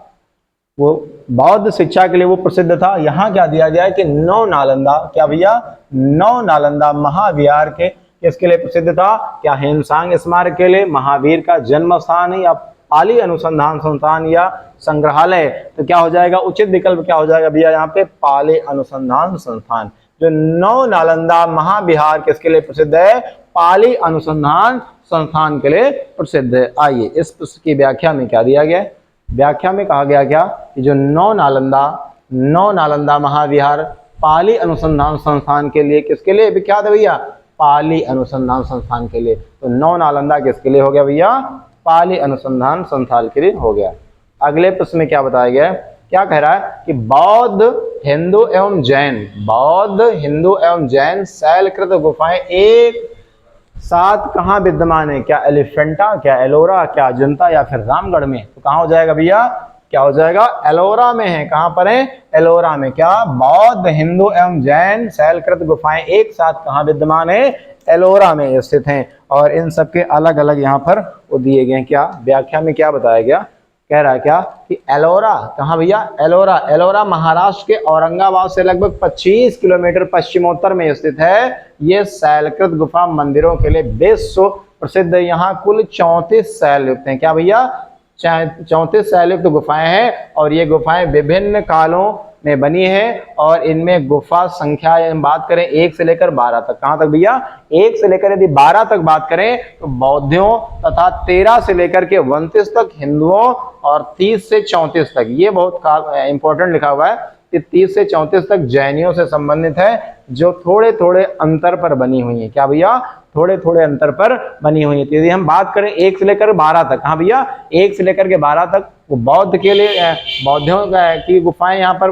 वो बौद्ध शिक्षा के लिए वो प्रसिद्ध था। यहाँ क्या दिया गया है कि नौ नालंदा, क्या भैया? नौ नालंदा महाविहार के किसके लिए प्रसिद्ध था? क्या हिमसांग स्मारक के लिए, महावीर का जन्म स्थान है, या पाली अनुसंधान संस्थान या संग्रहालय? तो क्या हो जाएगा उचित विकल्प? क्या हो जाएगा भैया यहाँ पे? पाली अनुसंधान संस्थान। जो नौ नालंदा महाविहार किसके लिए प्रसिद्ध है? पाली अनुसंधान संस्थान के लिए प्रसिद्ध है। आइए इस प्रश्न की व्याख्या में क्या दिया गया? व्याख्या में कहा गया क्या कि जो नौ नालंदा महाविहार पाली अनुसंधान संस्थान के लिए किसके लिए विख्यात है भैया? पाली अनुसंधान संस्थान के लिए। तो नौ नालंदा किसके लिए हो गया भैया? पाली अनुसंधान संस्थान के लिए हो गया। अगले प्रश्न में क्या बताया गया? क्या कह रहा है कि बौद्ध हिंदू एवं जैन शैलकृत गुफाएं एक साथ कहाँ विद्यमान है? क्या एलिफेंटा, क्या एलोरा, क्या अजंता या फिर रामगढ़ में? तो कहाँ हो जाएगा भैया? क्या हो जाएगा? एलोरा में है। कहाँ पर है? एलोरा में। क्या बौद्ध हिंदू एवं जैन शैलकृत गुफाएं एक साथ कहाँ विद्यमान है? एलोरा में स्थित हैं। और इन सबके अलग अलग यहाँ पर वो दिए गए। क्या व्याख्या में क्या बताया गया? कह रहा है क्या कि एलोरा, कहाँ भैया? एलोरा महाराष्ट्र के औरंगाबाद से लगभग 25 किलोमीटर पश्चिमोत्तर में स्थित है। ये शैलकृत गुफा मंदिरों के लिए विश्व प्रसिद्ध है। यहाँ कुल 34 शैलयुक्त हैं। क्या भैया? 34 शैलयुक्त गुफाएं हैं और ये गुफाएं विभिन्न कालों में बनी है। और इनमें गुफा संख्या हम बात करें 1 से लेकर 12 तक। कहां तक भैया? 1 से लेकर यदि 12 तक बात करें तो बौद्धियों तथा 13 से लेकर के 29 तक हिंदुओं और 30 से 34 तक, ये बहुत इंपॉर्टेंट लिखा हुआ है कि 30 से 34 तक जैनियों से संबंधित है, जो थोड़े थोड़े अंतर पर बनी हुई है। क्या भैया? थोड़े थोड़े अंतर पर बनी हुई है। तो यदि हम बात करें 1 से लेकर 12 तक, हाँ भैया 1 से लेकर के 12 तक वो बौद्ध के लिए बौद्धों की गुफाएं यहाँ पर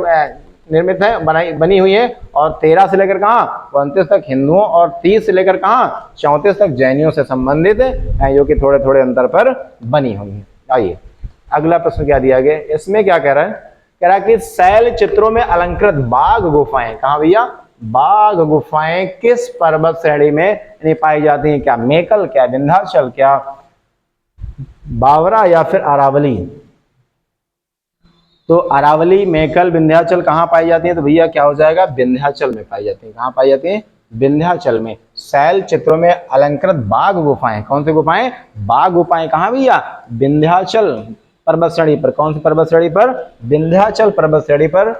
निर्मित है, बनी हुई है। और 13 से लेकर कहाँ 29 तक हिंदुओं और 30 से लेकर कहाँ 34 तक जैनियों से संबंधित है, जो कि थोड़े थोड़े अंतर पर बनी हुई है। आइए अगला प्रश्न क्या दिया गया? इसमें क्या कह रहा है? कह रहा है कि शैल चित्रों में अलंकृत बाघ गुफाएं, कहाँ भैया? बाघ गुफाएं किस पर्वत श्रेणी में पाई जाती हैं? क्या मेकल, क्या विंध्याचल, क्या बावरा या फिर अरावली? तो अरावली, मेकल, विंध्याचल कहाँ पाई जाती है? तो भैया क्या हो जाएगा? विंध्याचल में पाई जाती है। कहाँ पाई जाती है? विंध्याचल में। शैल चित्रों में अलंकृत बाघ गुफाएं, कौन सी गुफाएं? बाघ गुफाएं कहाँ भैया? विंध्याचल पर्वत श्रेणी पर। कौन सी पर्वत श्रेणी पर? विंध्याचल पर्वत श्रेणी पर।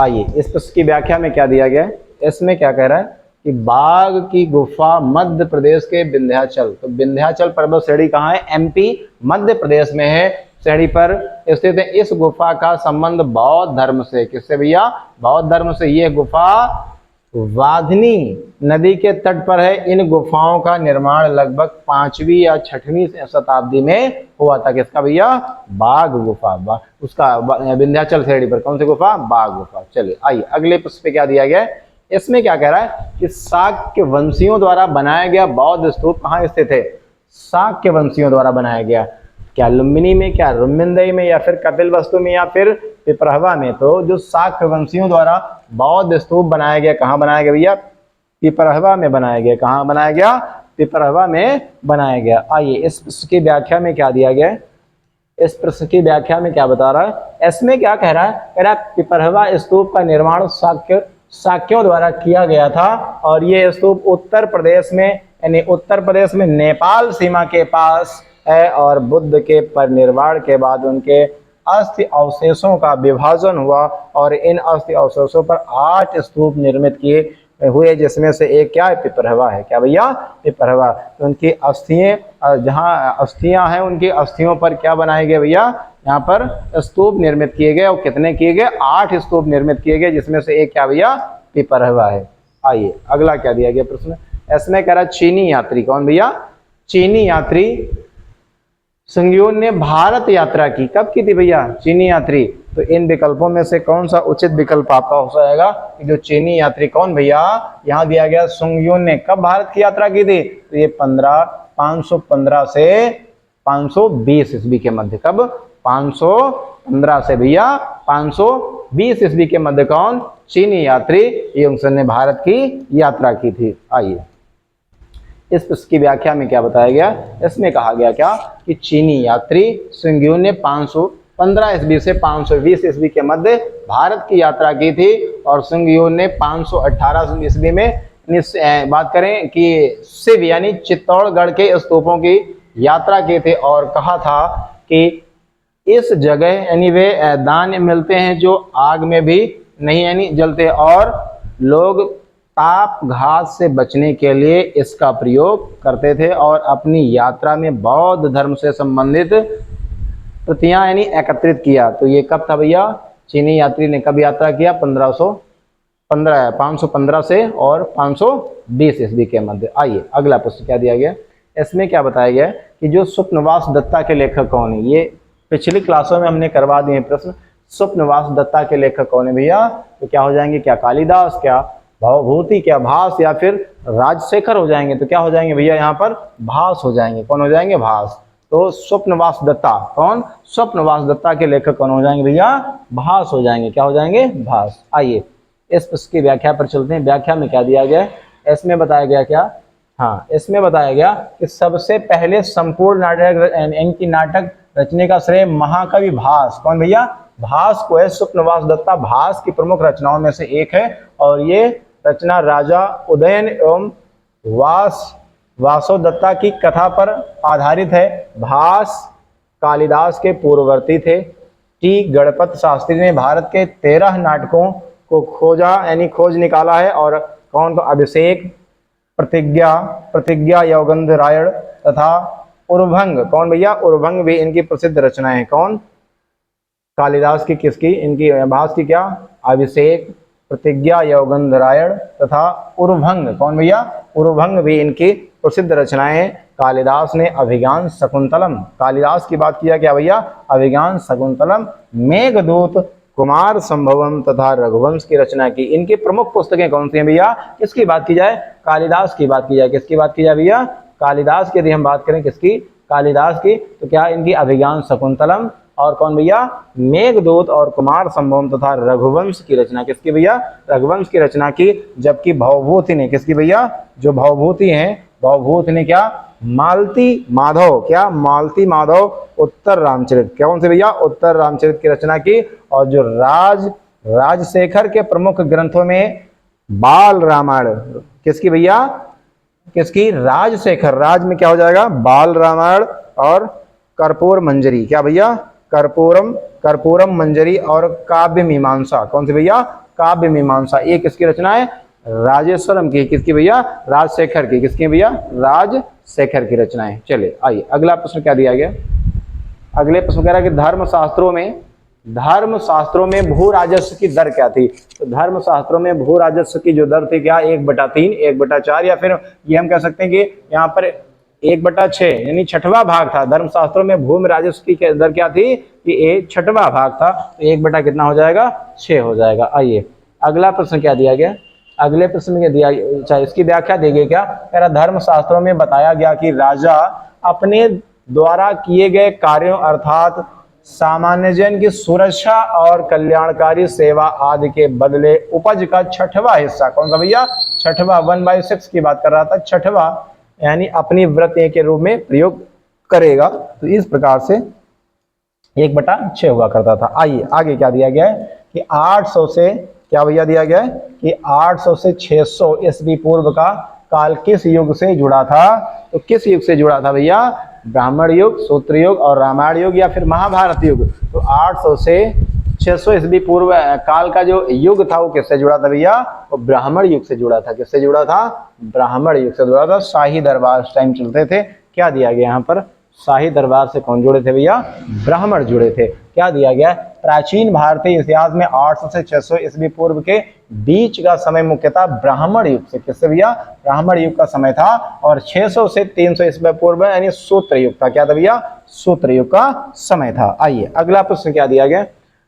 आइए इस प्रश्न की व्याख्या में क्या दिया गया? इसमें क्या कह रहा है कि बाघ की गुफा मध्य प्रदेश के विंध्याचल, तो विंध्याचल पर्वत श्रेणी कहाँ है? एमपी मध्य प्रदेश में है, श्रेणी पर स्थित है। इस गुफा का संबंध बौद्ध धर्म से, किससे भैया? बौद्ध धर्म से। यह गुफा वाधनी नदी के तट पर है। इन गुफाओं का निर्माण लगभग 5वीं या 6वीं शताब्दी में हुआ था। किसका भैया? बाघ गुफा, उसका विंध्याचल श्रेणी पर। कौन सी गुफा? बाघ गुफा। चलिए आइए अगले प्रश्न पे क्या दिया गया है? इसमें क्या कह रहा है कि शाक्य वंशियों द्वारा बनाया गया बौद्ध स्तूप कहाँ स्थित है? शाक्य वंशियों द्वारा बनाया गया। क्या लुम्बिनी में, क्या रुम्मिनदई में, या फिर कपिलवस्तु में, या फिर पिपरहवा में? तो जो शाक्य वंशियों द्वारा बौद्ध स्तूप बनाया गया, कहाँ बनाया गया भैया? पिपरहवा में बनाया गया। कहाँ बनाया गया? पिपरहवा में बनाया गया। आइए इस प्रश्न की व्याख्या में क्या दिया गया है? इस प्रश्न की व्याख्या में क्या बता रहा है? इसमें क्या कह रहा है? कह रहा है पिपरहवा स्तूप का निर्माण शाक्यों द्वारा किया गया था। और ये स्तूप उत्तर प्रदेश में, यानी उत्तर प्रदेश में नेपाल सीमा के पास है। और बुद्ध के परिनिर्वाण के बाद उनके अस्थि अवशेषों का विभाजन हुआ और इन अस्थि अवशेषों पर 8 स्तूप निर्मित किए हुए, जिसमें से एक क्या है? पिपरहवा है। क्या भैया? पिपरहवा। तो उनकी अस्थियां, जहाँ अस्थियां हैं उनकी अस्थियों पर क्या बनाए गए भैया? यहाँ पर स्तूप निर्मित किए गए। और कितने किए गए? 8 स्तूप निर्मित किए गए, जिसमें से एक क्या भैया? पिपरहवा है। आइए अगला क्या दिया गया प्रश्न? इसमें कह रहा चीनी यात्री, कौन भैया? चीनी यात्री सुंग्यून ने भारत यात्रा की। कब की थी भैया? चीनी यात्री। तो इन विकल्पों में से कौन सा उचित विकल्प आपका हो जाएगा? जो चीनी यात्री कौन भैया? यहाँ दिया गया सुंग्यून ने कब भारत की यात्रा की थी? तो ये 515 से 520 ईस्वी के मध्य। कब? 515 से भैया 520 ईस्वी के मध्य कौन? चीनी यात्री युंगसन ने भारत की यात्रा की थी। आइए इस प्रश्न की व्याख्या में क्या बताया गया? इसमें कहा गया क्या कि चीनी यात्री सुंग्यून ने 515 ईस्वी से 520 ईस्वी के मध्य भारत की यात्रा की थी। और सुंग्यून ने 518 ईस्वी में बात करें कि शिव यानी चित्तौड़गढ़ के स्तूपों की यात्रा की थी और कहा था कि इस जगह यानी वे दान मिलते हैं जो आग में भी नहीं यानी जलते, और लोग ताप घात से बचने के लिए इसका प्रयोग करते थे और अपनी यात्रा में बौद्ध धर्म से संबंधित प्रतियां यानी एकत्रित किया। तो ये कब था भैया? चीनी यात्री ने कब यात्रा किया? 515 से और 520 ईस्वी के मध्य। आइए अगला प्रश्न क्या दिया गया? इसमें क्या बताया गया कि जो स्वप्नवास दत्ता के लेखक कौन है? ये पिछली क्लासों में हमने करवा दिए प्रश्न। स्वप्नवास दत्ता के लेखक कौन है भैया? तो क्या हो जाएंगे? क्या कालिदास, क्या भवभूति, क्या भास, या फिर राजशेखर हो जाएंगे? तो क्या हो जाएंगे भैया यहाँ पर? भास हो जाएंगे। कौन हो जाएंगे? भास। तो स्वप्नवास दत्ता कौन? स्वप्नवास दत्ता के लेखक कौन हो जाएंगे भैया? भास हो जाएंगे। क्या हो जाएंगे? भास। आइए इस पुस्तक की व्याख्या पर चलते हैं। व्याख्या में क्या दिया गया है? इसमें बताया गया क्या? हाँ, इसमें बताया गया कि सबसे पहले संपूर्ण नाटक इनकी नाटक रचने का श्रेय महाकवि भास, कौन भैया? भास को है। स्वप्नवास दत्ता भास की प्रमुख रचनाओं में से एक है और ये रचना राजा उदयन एवं वासो दत्ता की कथा पर आधारित है। भास कालिदास के पूर्ववर्ती थे। टी गणपत शास्त्री ने भारत के 13 नाटकों को खोजा यानी खोज निकाला है और कौन? तो अभिषेक, प्रतिज्ञा यौगंधरायण तथा उर्भंग, कौन भैया? उर्भंग भी इनकी प्रसिद्ध रचनाएं हैं। कौन? कालिदास की, किसकी? इनकी भास की क्या? अभिषेक, प्रतिज्ञा यौगंधरायण तथा उर्भंग, कौन भैया? उर्भंग भी इनकी प्रसिद्ध रचनाएं हैं। कालिदास ने अभिज्ञान शकुंतलम, कालिदास की बात किया क्या भैया? अभिज्ञान शकुंतलम, मेघदूत, कुमार संभवम तथा रघुवंश की रचना की। इनकी प्रमुख पुस्तकें कौन सी हैं भैया? किसकी बात की जाए? कालिदास की बात की जाए। किसकी बात की जाए भैया? कालिदास की। यदि हम बात करें किसकी? कालिदास की, तो क्या इनकी अभिज्ञान शकुंतलम और कौन भैया? मेघदूत और कुमार संभवम तथा रघुवंश की रचना। किसकी भैया? रघुवंश की रचना की। जबकि भवभूति ने, किसकी भैया? जो भवभूति हैं, भवभूति ने क्या? मालती माधव, क्या? मालती माधव उत्तर रामचरित, कौन से भैया? उत्तर रामचरित की रचना की। और जो राजशेखर के प्रमुख ग्रंथों में बाल रामायण, किसकी भैया? किसकी? राजशेखर। राज में क्या हो जाएगा? बाल रामायण और कर्पूर मंजरी, क्या भैया? कर्पूरम मंजरी और काव्य मीमांसा, कौन सी भैया? काव्य मीमांसा। ये किसकी रचना है? राजेश्वरम की। किसकी भैया? राजशेखर की। किसकी भैया? राजशेखर की रचनाएं। चलिए आइए अगला प्रश्न क्या दिया गया? अगले प्रश्न कह रहा है कि धर्मशास्त्रों में भू राजस्व की दर क्या थी? तो धर्मशास्त्रों में भू राजस्व की जो दर थी क्या? 1/3, 1/4, या फिर ये हम कह सकते हैं कि यहाँ पर 1/6 यानी 6वां भाग था। धर्मशास्त्रों में भूमि राजस्व की दर क्या थी? कि 6वां भाग था। तो 1 कितना हो जाएगा? 6 हो जाएगा। आइए अगला प्रश्न क्या दिया गया? अगले प्रश्न में दिया, अच्छा इसकी व्याख्या दी गई क्या? कह रहा धर्मशास्त्रों में बताया गया कि राजा अपने द्वारा किए गए कार्यों अर्थात सामान्य जन की सुरक्षा और कल्याणकारी सेवा आदि के बदले उपज का 6वां हिस्सा, कौन सा भैया? 6वां, 1/6 की बात कर रहा था। 6वां यानी अपनी व्रत के रूप में प्रयोग करेगा। तो इस प्रकार से 1/6 हुआ करता था। आइए आगे क्या दिया गया है कि 800 से क्या भैया दिया गया है कि 800 से 600 ईस्वी पूर्व का काल किस युग से जुड़ा था? तो किस युग से जुड़ा था भैया? ब्राह्मण युग, सूत्र युग और रामायण युग या फिर महाभारत युग। तो 800 से 600 ईस्वी पूर्व काल का जो युग था वो किससे जुड़ा था भैया? वो ब्राह्मण युग से जुड़ा था। किससे जुड़ा था? ब्राह्मण युग से जुड़ा था। शाही दरबार उस टाइम चलते थे। क्या दिया गया यहाँ पर? शाही दरबार से कौन जुड़े थे भैया? ब्राह्मण जुड़े थे। क्या दिया गया? प्राचीन भारतीय इतिहास में 800 से 600 ईस्वी पूर्व के बीच का समय मुख्यतः ब्राह्मण युग से, किससे भैया? ब्राह्मण युग का समय था। और 600 से 300 ईस्वी पूर्व यानी सूत्र युग था। क्या था भैया? सूत्र युग का समय था। आइए अगला प्रश्न क्या दिया गया?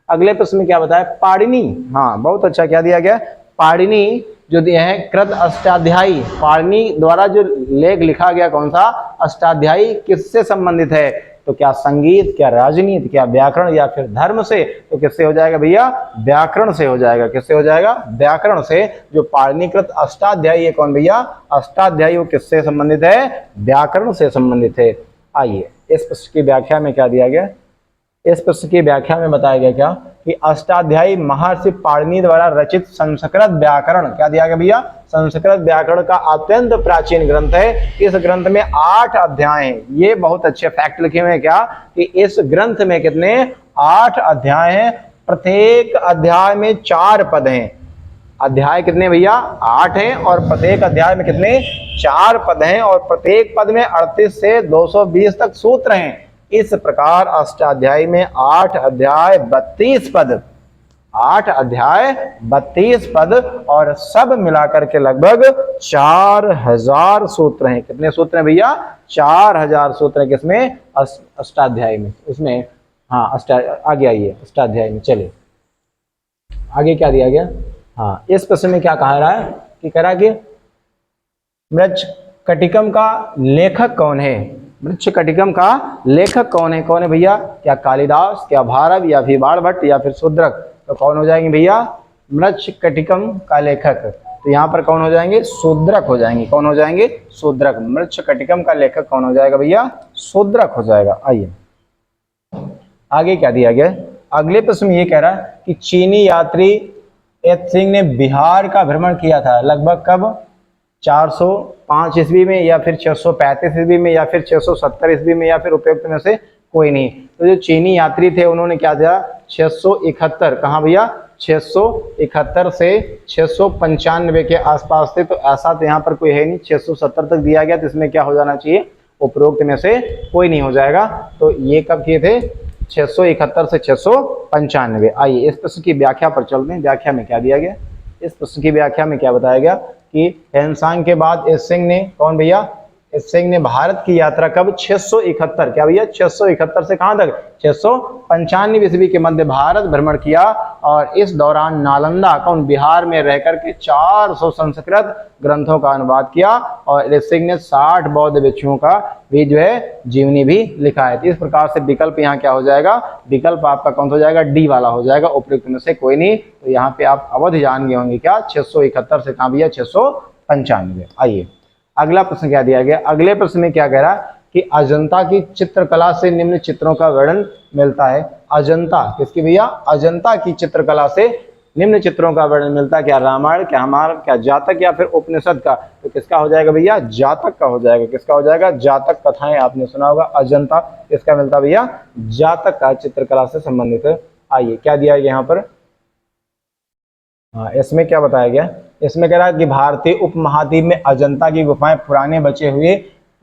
अगले प्रश्न में क्या बताया? पाणिनि, हाँ बहुत अच्छा, क्या दिया गया? पाणिनि जो दिए हैं कृत अष्टाध्यायी, पाणिनि द्वारा जो लेख लिखा गया कौन सा? अष्टाध्यायी किससे संबंधित है? तो क्या संगीत, क्या राजनीति, क्या व्याकरण या फिर धर्म से? तो किससे हो जाएगा भैया? व्याकरण से हो जाएगा। किससे हो जाएगा? व्याकरण से। जो पाणिनिकृत अष्टाध्यायी है कौन भैया? अष्टाध्यायी वो किससे संबंधित है? व्याकरण से संबंधित है। आइए इस प्रश्न की व्याख्या में क्या दिया गया? इस प्रश्न की व्याख्या में बताया गया क्या कि अष्टाध्यायी महर्षि पाणिनि द्वारा रचित संस्कृत व्याकरण, क्या दिया गया भैया? संस्कृत व्याकरण का अत्यंत प्राचीन ग्रंथ है। इस ग्रंथ में 8 अध्याय हैं। ये बहुत अच्छे फैक्ट लिखे हुए हैं क्या कि इस ग्रंथ में कितने? 8 अध्याय हैं। प्रत्येक अध्याय में 4 पद हैं। अध्याय कितने भैया? 8 हैं और प्रत्येक अध्याय में कितने? 4 पद हैं और प्रत्येक पद में 38 से 220 तक सूत्र हैं। इस प्रकार अष्टाध्यायी में 8 अध्याय 32 पद, 8 अध्याय 32 पद और सब मिलाकर के लगभग 4000 सूत्र हैं। कितने सूत्र हैं भैया? 4000 सूत्र हैं। किसमें? अष्टाध्यायी में। उसमें हाँ आगे आइए अष्टाध्यायी में, चलिए आगे क्या दिया गया। हाँ इस प्रश्न में क्या कहा रहा है कि कह रहा है कि मृच्छकटिकम का लेखक कौन है। मृच्छकटिकम का लेखक कौन है, कौन है भैया, क्या कालिदास, क्या भारव, या फिर बाणभट्ट, या फिर शूद्रक। तो कौन हो जाएंगे भैया, मृच्छकटिकम का लेखक। तो यहाँ पर कौन हो जाएंगे, शूद्रक हो जाएंगे। कौन हो जाएंगे, शूद्रक। मृच्छकटिकम का लेखक कौन हो जाएगा भैया, शूद्रक हो जाएगा। आइए आगे क्या दिया गया। अगले प्रश्न में ये कह रहा है कि चीनी यात्री एत सिंह ने बिहार का भ्रमण किया था लगभग कब, 405 ईस्वी में, या फिर 635 ईस्वी में, या फिर 670 ईस्वी में, या फिर उपयुक्त में से कोई नहीं। तो जो चीनी यात्री थे उन्होंने क्या दिया, 671, कहाँ भैया, 671 से 695 के आसपास थे। तो ऐसा तो यहाँ पर कोई है नहीं, 670 तक दिया गया, तो इसमें क्या हो जाना चाहिए, उपरोक्त में से कोई नहीं हो जाएगा। तो ये कब किए थे, 671 से 695। आइए इस प्रश्न की व्याख्या पर चलते हैं। व्याख्या में क्या दिया गया, इस प्रश्न की व्याख्या में क्या बताया गया कि हेनसांग के बाद इस सिंह ने, कौन भैया, इस सिंह ने भारत की यात्रा कब, 671, क्या भैया 671 से कहां तक, 695 ईस्वी के मध्य भारत भ्रमण किया। और इस दौरान नालंदा, कौन, बिहार में रहकर के 400 संस्कृत ग्रंथों का अनुवाद किया। और इस सिंह ने 60 बौद्ध भिक्षुओं का भी जो है जीवनी भी लिखा है। तो इस प्रकार से विकल्प यहाँ क्या हो जाएगा, विकल्प आपका कौन सा हो जाएगा, डी वाला हो जाएगा, उपयुक्त में से कोई नहीं। तो यहाँ पे आप अवधि जान गए होंगे क्या, 671 से कहाँ भैया 695। आइए अगला प्रश्न क्या दिया गया। अगले प्रश्न में क्या कह रहा है कि अजंता की चित्रकला से निम्न चित्रों का वर्णन मिलता है। अजंता किसकी भैया, अजंता की चित्रकला से निम्न चित्रों का वर्णन मिलता है। क्या रामायण, क्या हमारा, क्या जातक, या फिर उपनिषद का। तो किसका हो जाएगा भैया, जातक का हो जाएगा। किसका हो जाएगा, जातक कथाएं आपने सुना होगा। अजंता किसका मिलता भैया, जातक का, चित्रकला से संबंधित है। आइए क्या दिया गया यहाँ पर, हाँ इसमें क्या बताया गया, इसमें कह रहा है कि भारतीय उपमहाद्वीप में अजंता की गुफाएं पुराने बचे हुए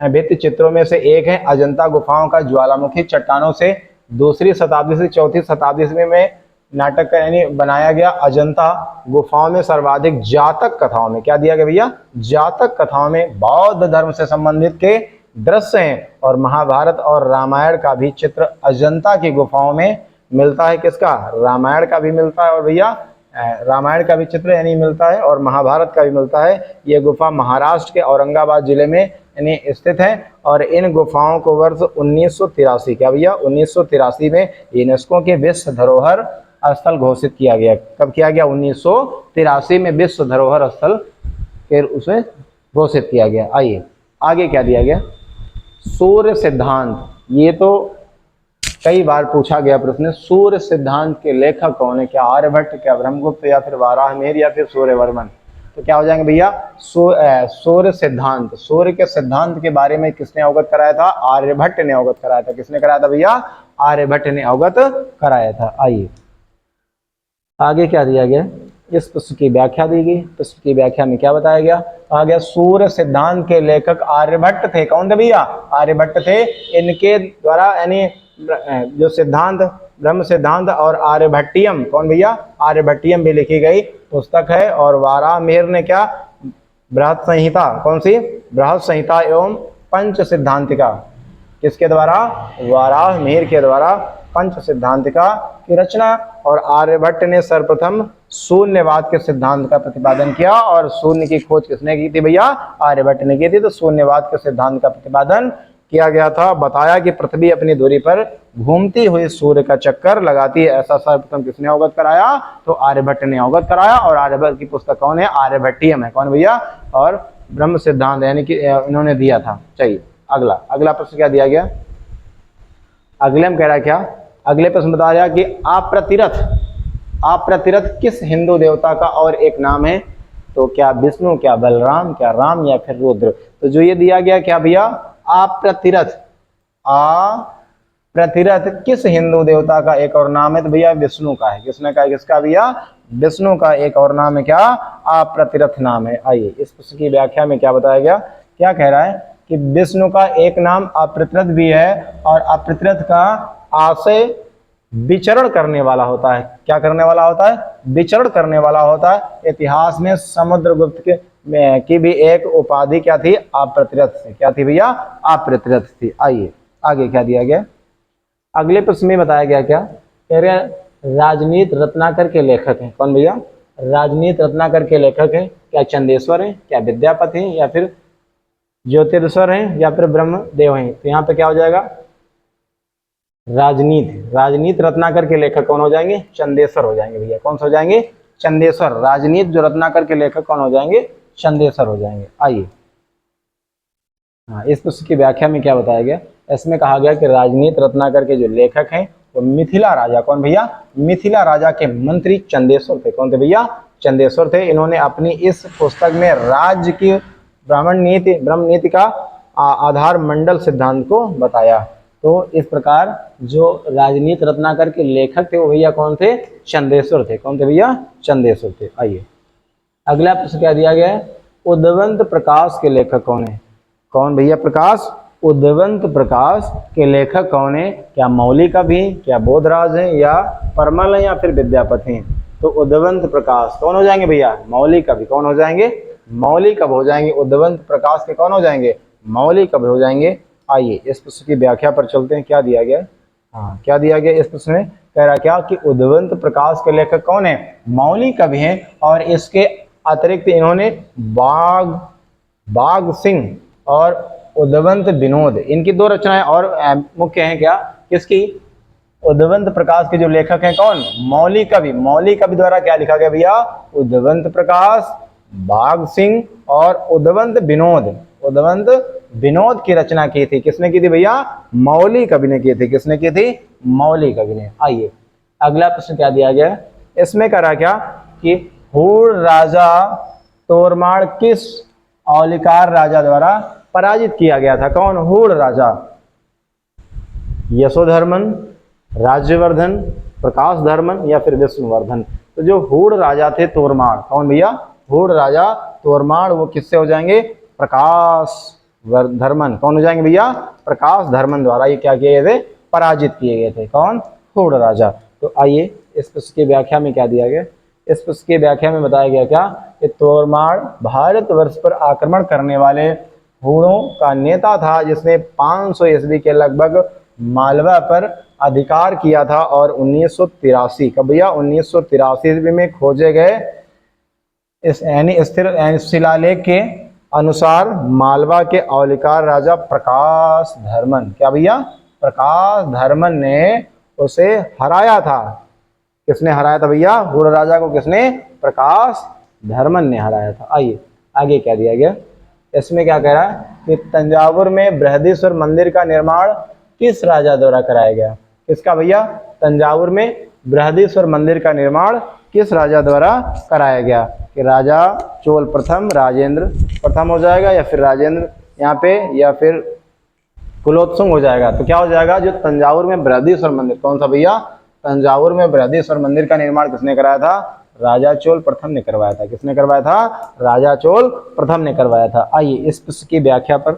भित्ति चित्रों में से एक है। अजंता गुफाओं का ज्वालामुखी चट्टानों से 2री शताब्दी से 4ठी शताब्दी ईस्वी में नाटक यानी बनाया गया। अजंता गुफाओं में सर्वाधिक जातक कथाओं में क्या दिया गया भैया, जातक कथाओं में बौद्ध धर्म से संबंधित के दृश्य हैं। और महाभारत और रामायण का भी चित्र अजंता की गुफाओं में मिलता है। किसका, रामायण का भी मिलता है, और भैया रामायण का भी चित्र यानी मिलता है, और महाभारत का भी मिलता है। ये गुफा महाराष्ट्र के औरंगाबाद जिले में यानी स्थित है। और इन गुफाओं को वर्ष 1983, क्या भैया 1983 में यूनेस्को के विश्व धरोहर स्थल घोषित किया गया। कब किया गया, 1983 में विश्व धरोहर स्थल के उसे घोषित किया गया। आइए आगे क्या दिया गया, सूर्य सिद्धांत। ये तो कई बार पूछा गया प्रश्न, सूर्य सिद्धांत के लेखक कौन है, क्या आर्यभट्ट, क्या ब्रह्मगुप्त, या फिर वाराहमिहिर, या फिर सूर्यवर्मन। तो क्या हो जाएंगे भैया, सूर्य सिद्धांत। सूर्य के सिद्धांत के बारे में किसने अवगत कराया था, आर्यभट्ट ने अवगत कराया था। किसने कराया था भैया, आर्यभट्ट ने अवगत कराया था। आइए आगे क्या दिया गया, इस प्रश्न की व्याख्या दी गई। प्रश्न की व्याख्या में क्या बताया गया, कहा गया सूर्य सिद्धांत के लेखक आर्यभट्ट थे। कौन थे भैया, आर्यभट्ट थे। इनके द्वारा यानी जो सिद्धांत, ब्रह्म सिद्धांत और आर्यभट्टियम, कौन भैया, आर्यभट्टियम भी लिखी गई पुस्तक है। और वाराहमिहिर ने क्या, बृहत संहिता, कौन सी, बृहत संहिता एवं पंच सिद्धांतिका, किसके द्वारा, वाराहमिहिर के द्वारा पंच सिद्धांतिका की रचना। और आर्यभट्ट ने सर्वप्रथम शून्यवाद के सिद्धांत का प्रतिपादन किया। और शून्य की खोज किसने की थी भैया, आर्यभट्ट ने की थी। तो शून्यवाद के सिद्धांत का प्रतिपादन किया गया था। बताया कि पृथ्वी अपनी दूरी पर घूमती हुई सूर्य का चक्कर लगाती है। ऐसा सर्वप्रथम किसने अवगत कराया, तो आर्यभट्ट ने अवगत कराया। और आर्यभट्ट की पुस्तक कौन है, आर्यभट्टियम है। कौन भैया, और ब्रह्म सिद्धांत यानी कि इन्होंने दिया था। चाहिए अगला प्रश्न क्या दिया गया। अगले में कह रहा है क्या, अगले प्रश्न बता रहा कि अप्रतिरथ किस हिंदू देवता का और एक नाम है। तो क्या विष्णु, क्या बलराम, क्या राम, या फिर रुद्र। तो जो ये दिया गया क्या भैया, अप्रतिरथ किस हिंदू देवता का एक और नाम है। तो भैया विष्णु का है। किसने का है, किसका भैया, विष्णु का एक और नाम है क्या, अप्रतिरथ नाम है। आइए इस प्रश्न की व्याख्या में क्या बताया गया, क्या कह रहा है कि विष्णु का एक नाम अप्रतिरथ भी है। और अप्रतिरथ का आशय विचरण करने वाला होता है। क्या करने वाला होता है, विचरण करने वाला होता है। इतिहास में समुद्रगुप्त की भी एक उपाधि क्या थी, अप्रतिरथ से। क्या थी भैया, अप्रतिरथ थी। आइए आगे क्या दिया गया, अगले प्रश्न में बताया गया क्या, कह रहे हैं राजनीति रत्नाकर के लेखक हैं कौन भैया, राजनीति रत्नाकर के लेखक हैं, क्या चंदेश्वर हैं, क्या विद्यापति हैं, या फिर ज्योतिरेश्वर हैं, या फिर ब्रह्मदेव हैं। तो यहाँ पे क्या हो जाएगा, राजनीति रत्नाकर के लेखक कौन हो जाएंगे, चंदेश्वर हो जाएंगे भैया। कौन से हो जाएंगे, चंदेश्वर। राजनीति जो रत्नाकर के लेखक कौन हो जाएंगे, चंदेश्वर हो जाएंगे। आइए हाँ, इस पुस्तक की व्याख्या में क्या बताया गया, इसमें कहा गया कि राजनीति रत्नाकर के जो लेखक हैं वो मिथिला राजा, कौन भैया, मिथिला राजा के मंत्री चंदेश्वर थे। कौन थे भैया, चंदेश्वर थे। इन्होंने अपनी इस पुस्तक में राज्य की ब्रह्म नीति का आधार मंडल सिद्धांत को बताया। तो इस प्रकार जो राजनीति रत्नाकर के लेखक थे वो भैया कौन थे, चंदेश्वर थे। कौन थे भैया, चंदेश्वर थे। आइए अगला प्रश्न क्या दिया गया है, उद्वंत प्रकाश के लेखक कौन है, कौन भैया, प्रकाश, उद्वंत प्रकाश के लेखक कौन है, क्या मौलिक कवि, क्या बोधराज हैं, या परमल हैं, या फिर विद्यापति हैं। तो उद्वंत प्रकाश कौन हो जाएंगे भैया, मौलिक कवि। कौन हो जाएंगे, मौलिक कवि हो जाएंगे। उद्वंत प्रकाश के कौन हो जाएंगे, मौलिक कवि हो जाएंगे। आइए इस प्रश्न की व्याख्या पर चलते हैं, क्या दिया गया, हाँ क्या दिया गया इस प्रश्न में, कह रहा क्या कि उद्वंत प्रकाश के लेखक कौन है, मौलिक कवि हैं, और इसके अतिरिक्त इन्होंने बाघ सिंह और उद्वंत विनोद, इनकी दो रचनाएं और मुख्य हैं। क्या, किसकी, उद्वंत प्रकाश के जो लेखक हैं कौन, मौलिक कवि। मौलिक कवि द्वारा क्या लिखा गया भैया, उद्वंत प्रकाश, बाघ सिंह और उद्वंत विनोद की रचना की थी। किसने की थी भैया, मौलिक कवि ने की थी। किसने की थी, मौलिक कवि ने। आइए अगला प्रश्न क्या दिया गया, इसमें करा क्या कि हूण राजा तोरमाड़ किस औलिकार राजा द्वारा पराजित किया गया था। कौन, हूण राजा, यशोधर्मन, राज्यवर्धन, प्रकाश धर्मन, या फिर विष्णुवर्धन। तो जो हूण राजा थे तोरमाड़, कौन भैया, हूण राजा तोरमाड़, वो किससे हो जाएंगे, प्रकाश धर्मन। कौन हो जाएंगे भैया, प्रकाश धर्मन द्वारा ये क्या किए गए थे, पराजित किए गए थे। कौन, हूण राजा। तो आइए इस पुस्तक की व्याख्या में क्या दिया गया, इस पुस्तक की व्याख्या में बताया गया क्या कि तोरमाड़ भारतवर्ष पर आक्रमण करने वाले हूणों का नेता था, जिसने 500 ईस्वी के लगभग मालवा पर अधिकार किया था, और 1983 कब भैया, 1983 ईस्वी में खोजे गए इस स्थिर शिलालेख के अनुसार मालवा के औलिकार राजा प्रकाश धर्मन, क्या भैया, प्रकाश धर्मन ने उसे हराया था। किसने हराया था भैया, हूण राजा को किसने, प्रकाश धर्मन ने हराया था। आइए आगे क्या दिया गया, इसमें क्या कह रहा है कि तंजावुर में बृहदीश्वर मंदिर का निर्माण किस राजा द्वारा कराया गया। किसका भैया, तंजावुर में बृहदीश्वर मंदिर का निर्माण किस राजा द्वारा कराया गया, कि राजा चोल प्रथम, राजेंद्र प्रथम हो जाएगा, या फिर राजेंद्र यहाँ पे, या फिर कुलोत्तुंग हो जाएगा। तो क्या हो जाएगा, जो तंजावुर में बृहदीश्वर मंदिर, कौन सा भैया, तंजावुर में बृहदीश्वर मंदिर का निर्माण किसने कराया था, राजा चोल प्रथम ने करवाया था। किसने करवाया था, राजा चोल प्रथम ने करवाया था। आइए इस पुस्तक की व्याख्या पर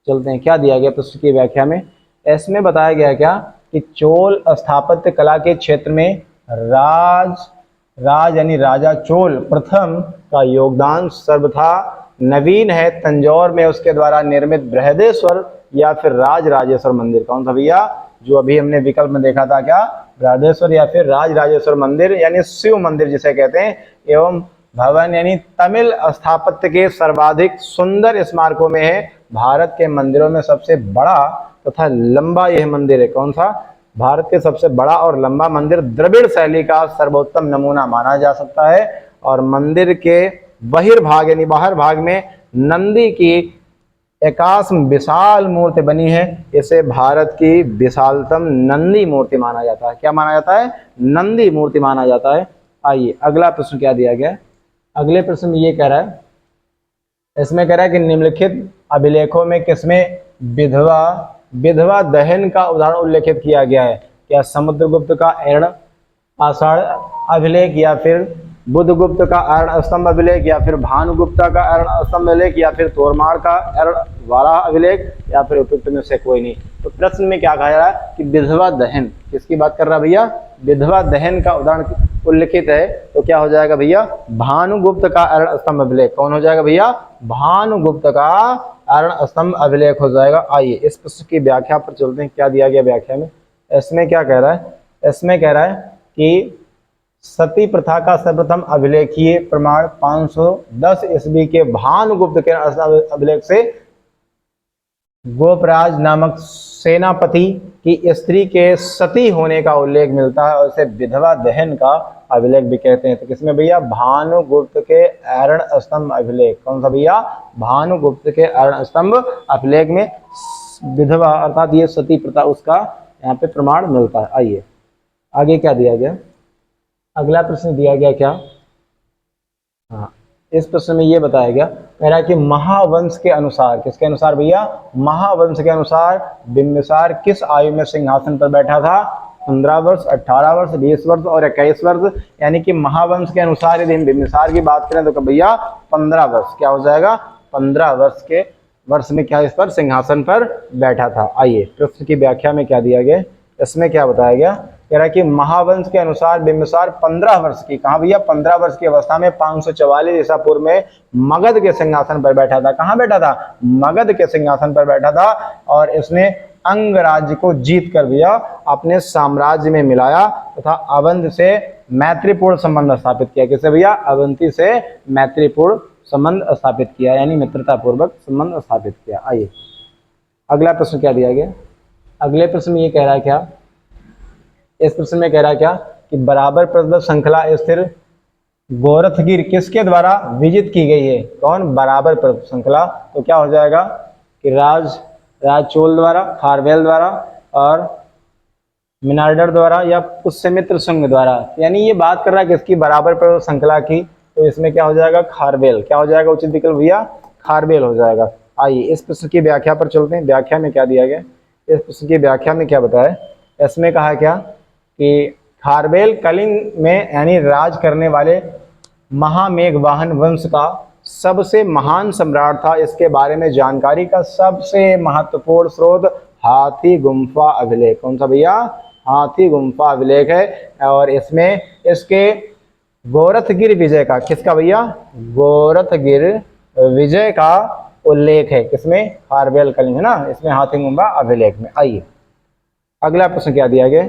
चलते हैं, क्या दिया गया पुस्तक की व्याख्या में, इसमें बताया गया क्या कि चोल स्थापत्य कला के क्षेत्र में राज यानी राजा चोल प्रथम का योगदान सर्वथा नवीन है। तंजौर में उसके द्वारा निर्मित बृहदेश्वर या फिर राजेश्वर मंदिर, कौन सा भैया, जो अभी हमने विकल्प में देखा था, क्या, बृहदेश्वर या फिर राजेश्वर मंदिर यानी शिव मंदिर जिसे कहते हैं, एवं भवन यानी तमिल स्थापत्य के सर्वाधिक सुंदर स्मारकों में है। भारत के मंदिरों में सबसे बड़ा तथा लंबा यह मंदिर है। कौन सा, भारत के सबसे बड़ा और लंबा मंदिर द्रविड़ शैली का सर्वोत्तम नमूना माना जा सकता है। और मंदिर के बहिर्भाग यानी बाहर भाग में नंदी की एकाश विशाल मूर्ति बनी है। इसे भारत की विशालतम नंदी मूर्ति माना जाता है। क्या माना जाता है, नंदी मूर्ति माना जाता है। आइए अगला प्रश्न क्या दिया गया, अगले प्रश्न में ये कह रहा है, इसमें कह रहा है कि निम्नलिखित अभिलेखों में किसमें विधवा दहन का उदाहरण उल्लेखित किया गया है। क्या समुद्रगुप्त का एर्ण आषाढ़ अभिलेख, या फिर बुद्धगुप्त का अर्ण स्तंभ अभिलेख, या फिर भानुगुप्ता का अर्ण स्तंभ अभिलेख, या फिर तोरमाड़ का अर्ण वाराह अभिलेख, या फिर उपयुक्त में से कोई नहीं। तो प्रश्न में क्या कहा जा रहा है कि विधवा दहन, किसकी बात कर रहा है भैया, विधवा दहन का उदाहरण उल्लेखित है। तो क्या हो जाएगा भैया, भानुगुप्त का अर्ण स्तंभ अभिलेख। कौन हो जाएगा भैया, भानुगुप्त का अर्ण स्तंभ अभिलेख हो जाएगा। आइए इस पुस्तक की व्याख्या पर चलते हैं, क्या दिया गया व्याख्या में, इसमें क्या कह रहा है, इसमें कह रहा है कि सती प्रथा का सर्वप्रथम अभिलेखीय प्रमाण 510 ईस्वी के भानुगुप्त के अभिलेख से गोपराज नामक सेनापति की स्त्री के सती होने का उल्लेख मिलता है और इसे विधवा दहन का अभिलेख भी कहते हैं। तो किसमें भैया, भानुगुप्त के अरण स्तंभ अभिलेख। कौन सा भैया, भानुगुप्त के अरण स्तंभ अभिलेख में विधवा अर्थात ये सती प्रथा उसका यहाँ पे प्रमाण मिलता है। आइए आगे क्या दिया गया, अगला प्रश्न दिया गया क्या, हाँ इस प्रश्न में ये बताया गया मेरा कि महावंश के अनुसार, किसके अनुसार भैया, महावंश के अनुसार बिंबिसार किस आयु में सिंहासन पर बैठा था, 15 वर्ष, 18 वर्ष, 20 वर्ष और 21 वर्ष। यानी कि महावंश के अनुसार यदि हम बिंबिसार की बात करें तो भैया 15 वर्ष, क्या हो जाएगा, 15 वर्ष में क्या इस पर सिंहासन पर बैठा था। आइए प्रश्न की व्याख्या में क्या दिया गया, इसमें क्या बताया गया, कह रहा है कि महावंश के अनुसार बिंबिसार 15 वर्ष की, कहा भैया 15 वर्ष की अवस्था में 544 ईसा पूर्व में मगध के सिंहासन पर बैठा था। कहाँ बैठा था, मगध के सिंहासन पर बैठा था और इसने अंग राज्य को जीत कर भैया अपने साम्राज्य में मिलाया तथा अवंत से मैत्रीपूर्ण संबंध स्थापित किया। किसे भैया, अवंती से मैत्रीपूर्ण संबंध स्थापित किया, यानी मित्रता पूर्वक संबंध स्थापित किया। आइए अगला प्रश्न क्या दिया गया, अगले प्रश्न में ये कह रहा है क्या, इस प्रश्न में कह रहा है क्या कि बराबर प्रदत्त श्रृंखला स्थिर गोरखगिर किसके द्वारा विजित की गई है। कौन, बराबर प्रदत्त श्रृंखला, तो क्या हो जाएगा कि राज चोल द्वारा, खारवेल द्वारा और मिनार्डर द्वारा या पुष्यमित्र संघ द्वारा। यानी ये बात कर रहा है किसकी, बराबर प्रदत्त श्रृंखला की, तो इसमें क्या हो जाएगा, खारवेल। क्या हो जाएगा उचित विकल्प भैया, खारवेल हो जाएगा। आइए इस प्रश्न की व्याख्या पर चलते हैं। व्याख्या में क्या दिया गया, इस प्रश्न की व्याख्या में क्या बताया, इसमें कहा क्या कि खारवेल कलिंग में यानी राज करने वाले महामेघवाहन वंश का सबसे महान सम्राट था। इसके बारे में जानकारी का सबसे महत्वपूर्ण स्रोत हाथी गुम्फा अभिलेख। कौन सा भैया, हाथी गुम्फा अभिलेख है और इसमें इसके गोरखगिर विजय का, किसका भैया, गोरखगिर विजय का उल्लेख है। किसमें, खारवेल कलिंग है ना, इसमें हाथी गुम्फा अभिलेख में। आइए अगला प्रश्न क्या दिया गया,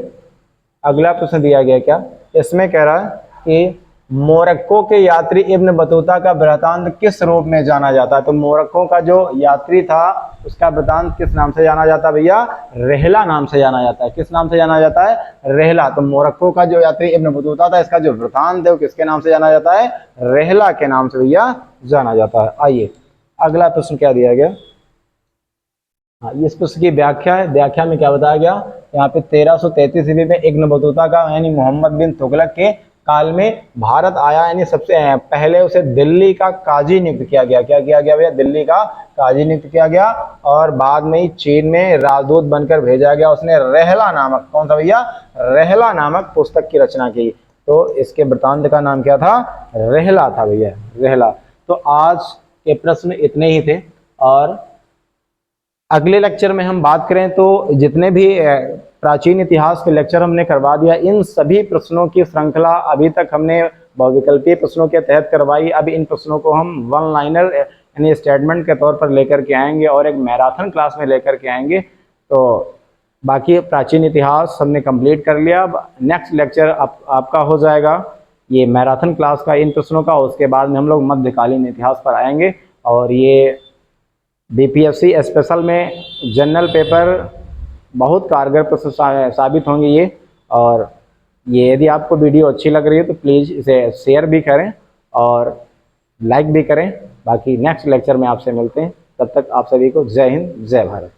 अगला प्रश्न दिया गया क्या, इसमें कह रहा है कि मोरक्को के यात्री इब्न बतूता का वृत्तांत किस रूप में जाना जाता है। तो मोरक्को का जो यात्री था उसका वृत्तांत किस नाम से जाना जाता है भैया, रेहला नाम से जाना जाता है। किस नाम से जाना जाता है, रेहला। तो मोरक्को का जो यात्री इब्न बतूता था इसका जो वृत्तांत है वो किसके नाम से जाना जाता है, रेहला के नाम से भैया जाना जाता है। आइए अगला प्रश्न क्या दिया गया, हाँ इस प्रश्न की व्याख्या है। व्याख्या में क्या बताया गया, यहाँ पे 1333 ईस्वी में इब्न बतूता का यानी मोहम्मद बिन तुगलक के काल में भारत आया, यानी सबसे पहले उसे दिल्ली का काजी नियुक्त किया गया। क्या किया गया भैया, दिल्ली का काजी नियुक्त किया गया और बाद में ही चीन में राजदूत बनकर भेजा गया। उसने रेहला नामक, कौन सा भैया, रेहला नामक पुस्तक की रचना की। तो इसके वृत्तांत का नाम क्या था, रेहला था भैया, रेहला। तो आज के प्रश्न इतने ही थे और अगले लेक्चर में हम बात करें तो जितने भी प्राचीन इतिहास के लेक्चर हमने करवा दिया, इन सभी प्रश्नों की श्रृंखला अभी तक हमने बहुविकल्पीय प्रश्नों के तहत करवाई। अब इन प्रश्नों को हम वन लाइनर यानी स्टेटमेंट के तौर पर लेकर के आएंगे और एक मैराथन क्लास में लेकर के आएंगे। तो बाकी प्राचीन इतिहास हमने कंप्लीट कर लिया। अब नेक्स्ट लेक्चर आपका हो जाएगा ये मैराथन क्लास का इन प्रश्नों का, उसके बाद में हम लोग मध्यकालीन इतिहास पर आएंगे। और ये बीपीएससी स्पेशल में जनरल पेपर बहुत कारगर प्रश्न साबित होंगे ये। और ये यदि आपको वीडियो अच्छी लग रही है तो प्लीज़ इसे शेयर भी करें और लाइक भी करें। बाकी नेक्स्ट लेक्चर में आपसे मिलते हैं, तब तक आप सभी को जय हिंद, जय भारत।